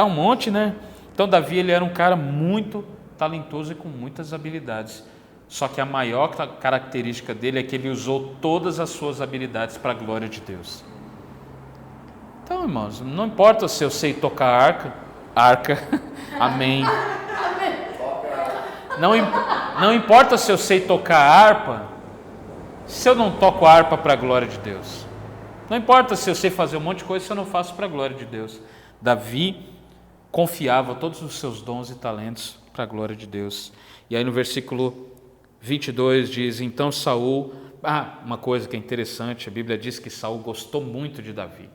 um monte, né? Então Davi, ele era um cara muito talentoso e com muitas habilidades. Só que a maior característica dele é que ele usou todas as suas habilidades para a glória de Deus. Então, irmãos, não importa se eu sei tocar arca, amém. Não importa se eu sei tocar harpa, se eu não toco harpa para a glória de Deus. Não importa se eu sei fazer um monte de coisa, se eu não faço para a glória de Deus. Davi confiava todos os seus dons e talentos para a glória de Deus. E aí no versículo 22 diz: então Saul, uma coisa que é interessante, a Bíblia diz que Saul gostou muito de Davi.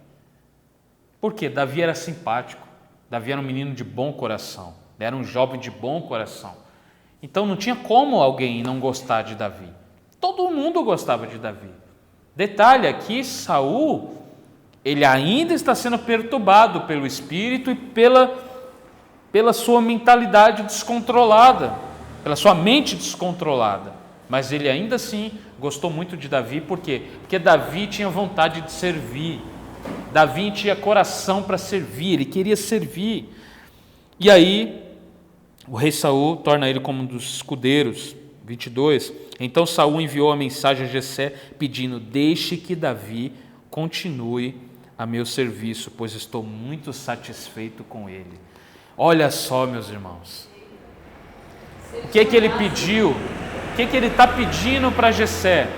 Por quê? Davi era simpático, Davi era um menino de bom coração, era um jovem de bom coração. Então não tinha como alguém não gostar de Davi. Todo mundo gostava de Davi. Detalhe aqui, Saul, ele ainda está sendo perturbado pelo espírito e pela sua mentalidade descontrolada, pela sua mente descontrolada. Mas ele ainda assim gostou muito de Davi, por quê? Porque Davi tinha vontade de servir. Davi tinha coração para servir, ele queria servir. E aí, o rei Saul torna ele como um dos escudeiros. 22. Então Saul enviou a mensagem a Jessé pedindo: deixe que Davi continue a meu serviço, pois estou muito satisfeito com ele. Olha só, meus irmãos, o que ele pediu? O que ele está pedindo para Jessé?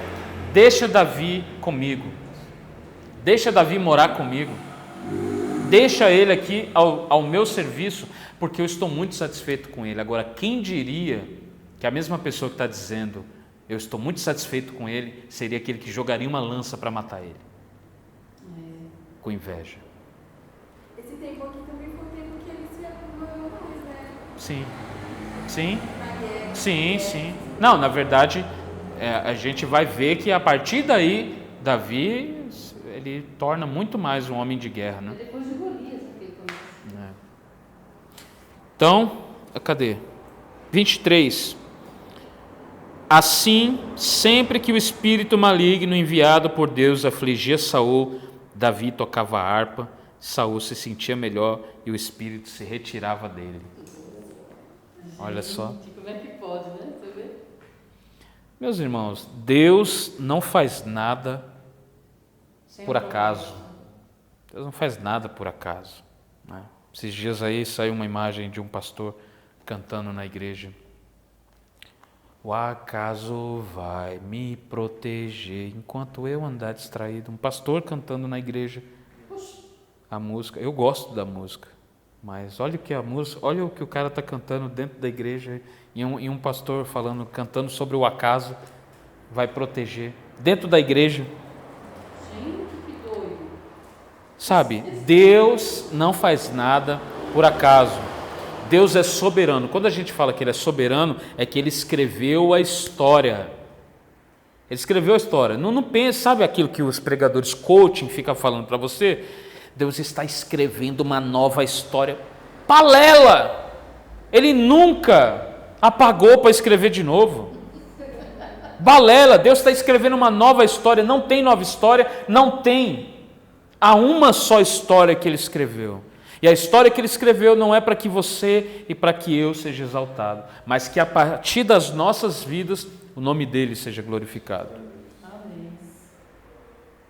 Deixa Davi comigo, deixa Davi morar comigo, deixa ele aqui ao meu serviço, porque eu estou muito satisfeito com ele. Agora, quem diria que a mesma pessoa que está dizendo eu estou muito satisfeito com ele, seria aquele que jogaria uma lança para matar ele, com inveja. Esse tempo aqui também foi o tempo que ele se acumulou mais, né? Sim. Não, na verdade, a gente vai ver que a partir daí, Davi, ele torna muito mais um homem de guerra, né? Depois de Golias, aquele começo. Então, cadê? 23. Assim, sempre que o espírito maligno enviado por Deus afligia Saul, Davi tocava a harpa, Saul se sentia melhor e o espírito se retirava dele. Olha só. Gente, como é que pode, né? Você vê? Meus irmãos, Deus não faz nada Sem por um acaso. propósito. Deus não faz nada por acaso, né? Esses dias aí saiu uma imagem de um pastor cantando na igreja. O acaso vai me proteger enquanto eu andar distraído. Um pastor cantando na igreja a música. Eu gosto da música, mas olha o que a música, olha o que o cara está cantando dentro da igreja e um pastor cantando sobre o acaso vai proteger dentro da igreja. Gente, que doido. Sabe, Deus não faz nada por acaso. Deus é soberano. Quando a gente fala que Ele é soberano, é que Ele escreveu a história. Ele escreveu a história. Não pense, sabe aquilo que os pregadores coaching ficam falando para você? Deus está escrevendo uma nova história. Palela! Ele nunca apagou para escrever de novo. Balela, Deus está escrevendo uma nova história. Não tem nova história, não tem. Há uma só história que Ele escreveu. E a história que Ele escreveu não é para que você e para que eu seja exaltado, mas que a partir das nossas vidas o nome dEle seja glorificado. Amém.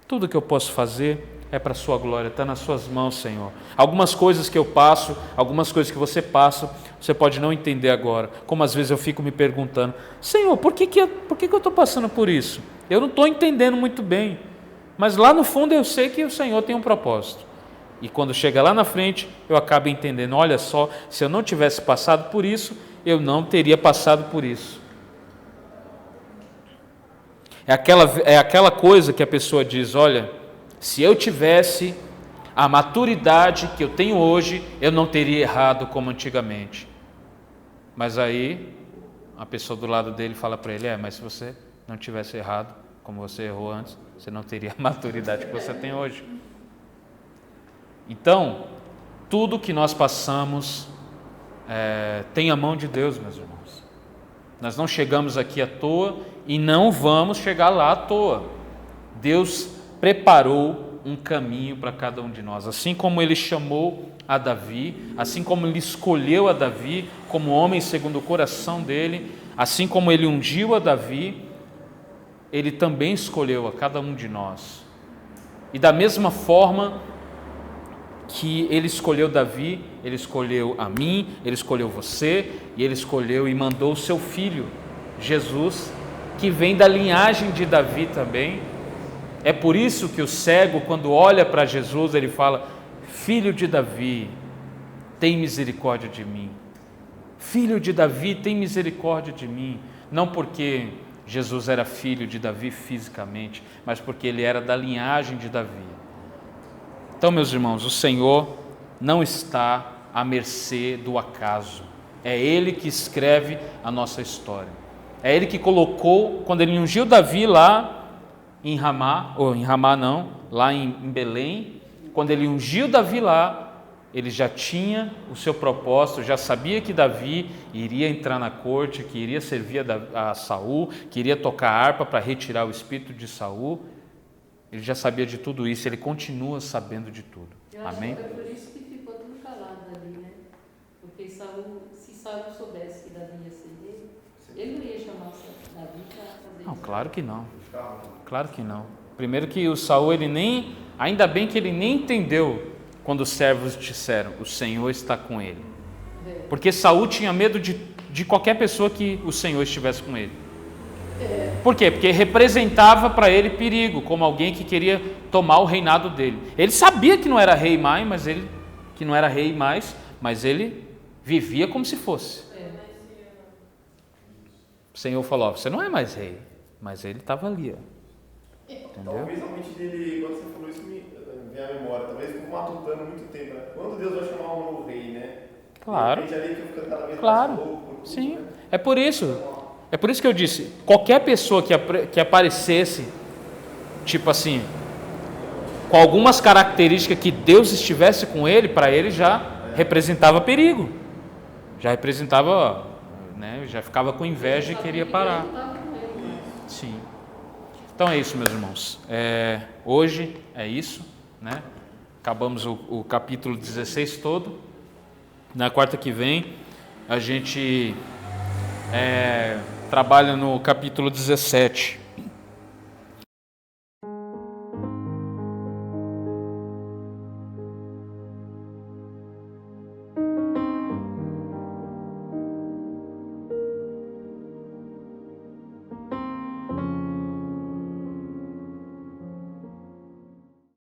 Tudo que eu posso fazer é para a sua glória, está nas suas mãos, Senhor. Algumas coisas que eu passo, algumas coisas que você passa, você pode não entender agora. Como às vezes eu fico me perguntando, Senhor, por que eu estou passando por isso? Eu não estou entendendo muito bem, mas lá no fundo eu sei que o Senhor tem um propósito. E quando chega lá na frente, eu acabo entendendo, olha só, se eu não tivesse passado por isso, eu não teria passado por isso. É aquela coisa que a pessoa diz, olha, se eu tivesse a maturidade que eu tenho hoje, eu não teria errado como antigamente. Mas aí, a pessoa do lado dele fala para ele, mas se você não tivesse errado como você errou antes, você não teria a maturidade que você tem hoje. Então, tudo que nós passamos tem a mão de Deus, meus irmãos. Nós não chegamos aqui à toa e não vamos chegar lá à toa. Deus preparou um caminho para cada um de nós. Assim como Ele chamou a Davi, assim como Ele escolheu a Davi como homem segundo o coração dEle, assim como Ele ungiu a Davi, Ele também escolheu a cada um de nós. E da mesma forma que Ele escolheu Davi, Ele escolheu a mim, Ele escolheu você, e Ele escolheu e mandou o seu Filho, Jesus, que vem da linhagem de Davi também. É por isso que o cego, quando olha para Jesus, ele fala, Filho de Davi, tem misericórdia de mim. Filho de Davi, tem misericórdia de mim. Não porque Jesus era filho de Davi fisicamente, mas porque ele era da linhagem de Davi. Então, meus irmãos, o Senhor não está à mercê do acaso. É Ele que escreve a nossa história. É Ele que colocou, quando Ele ungiu Davi lá em Ramá, lá em Belém, quando Ele ungiu Davi lá, Ele já tinha o seu propósito, já sabia que Davi iria entrar na corte, que iria servir a Saul, que iria tocar a harpa para retirar o espírito de Saul. Ele já sabia de tudo isso, ele continua sabendo de tudo. Amém? Acho que foi por isso que ficou tudo calado ali, né? Porque se Saul soubesse que Davi ia ser ele não ia chamar Davi para fazer Não, isso. claro que não. Claro que não. Primeiro que o Saul, ainda bem que ele nem entendeu quando os servos disseram, o Senhor está com ele. Porque Saul tinha medo de qualquer pessoa que o Senhor estivesse com ele. Por quê? Porque representava para ele perigo, como alguém que queria tomar o reinado dele. Ele sabia que não era rei mais, mas ele vivia como se fosse. O Senhor falou, você não é mais rei, mas ele estava ali. Entendeu? Talvez a mente dele, quando você falou isso, me vem à memória. Talvez ele ficou matutando muito tempo, né? Quando Deus vai chamar um novo rei, né? Claro. Ali que fica cada vez Claro. mais louco, tudo, Sim. né? É por isso que eu disse, qualquer pessoa que aparecesse, tipo assim, com algumas características que Deus estivesse com ele, para ele já representava perigo. Já representava, né, já ficava com inveja e queria parar. Então é isso, meus irmãos. Hoje é isso, né? Acabamos o capítulo 16 todo. Na quarta que vem, a gente trabalha no capítulo 17.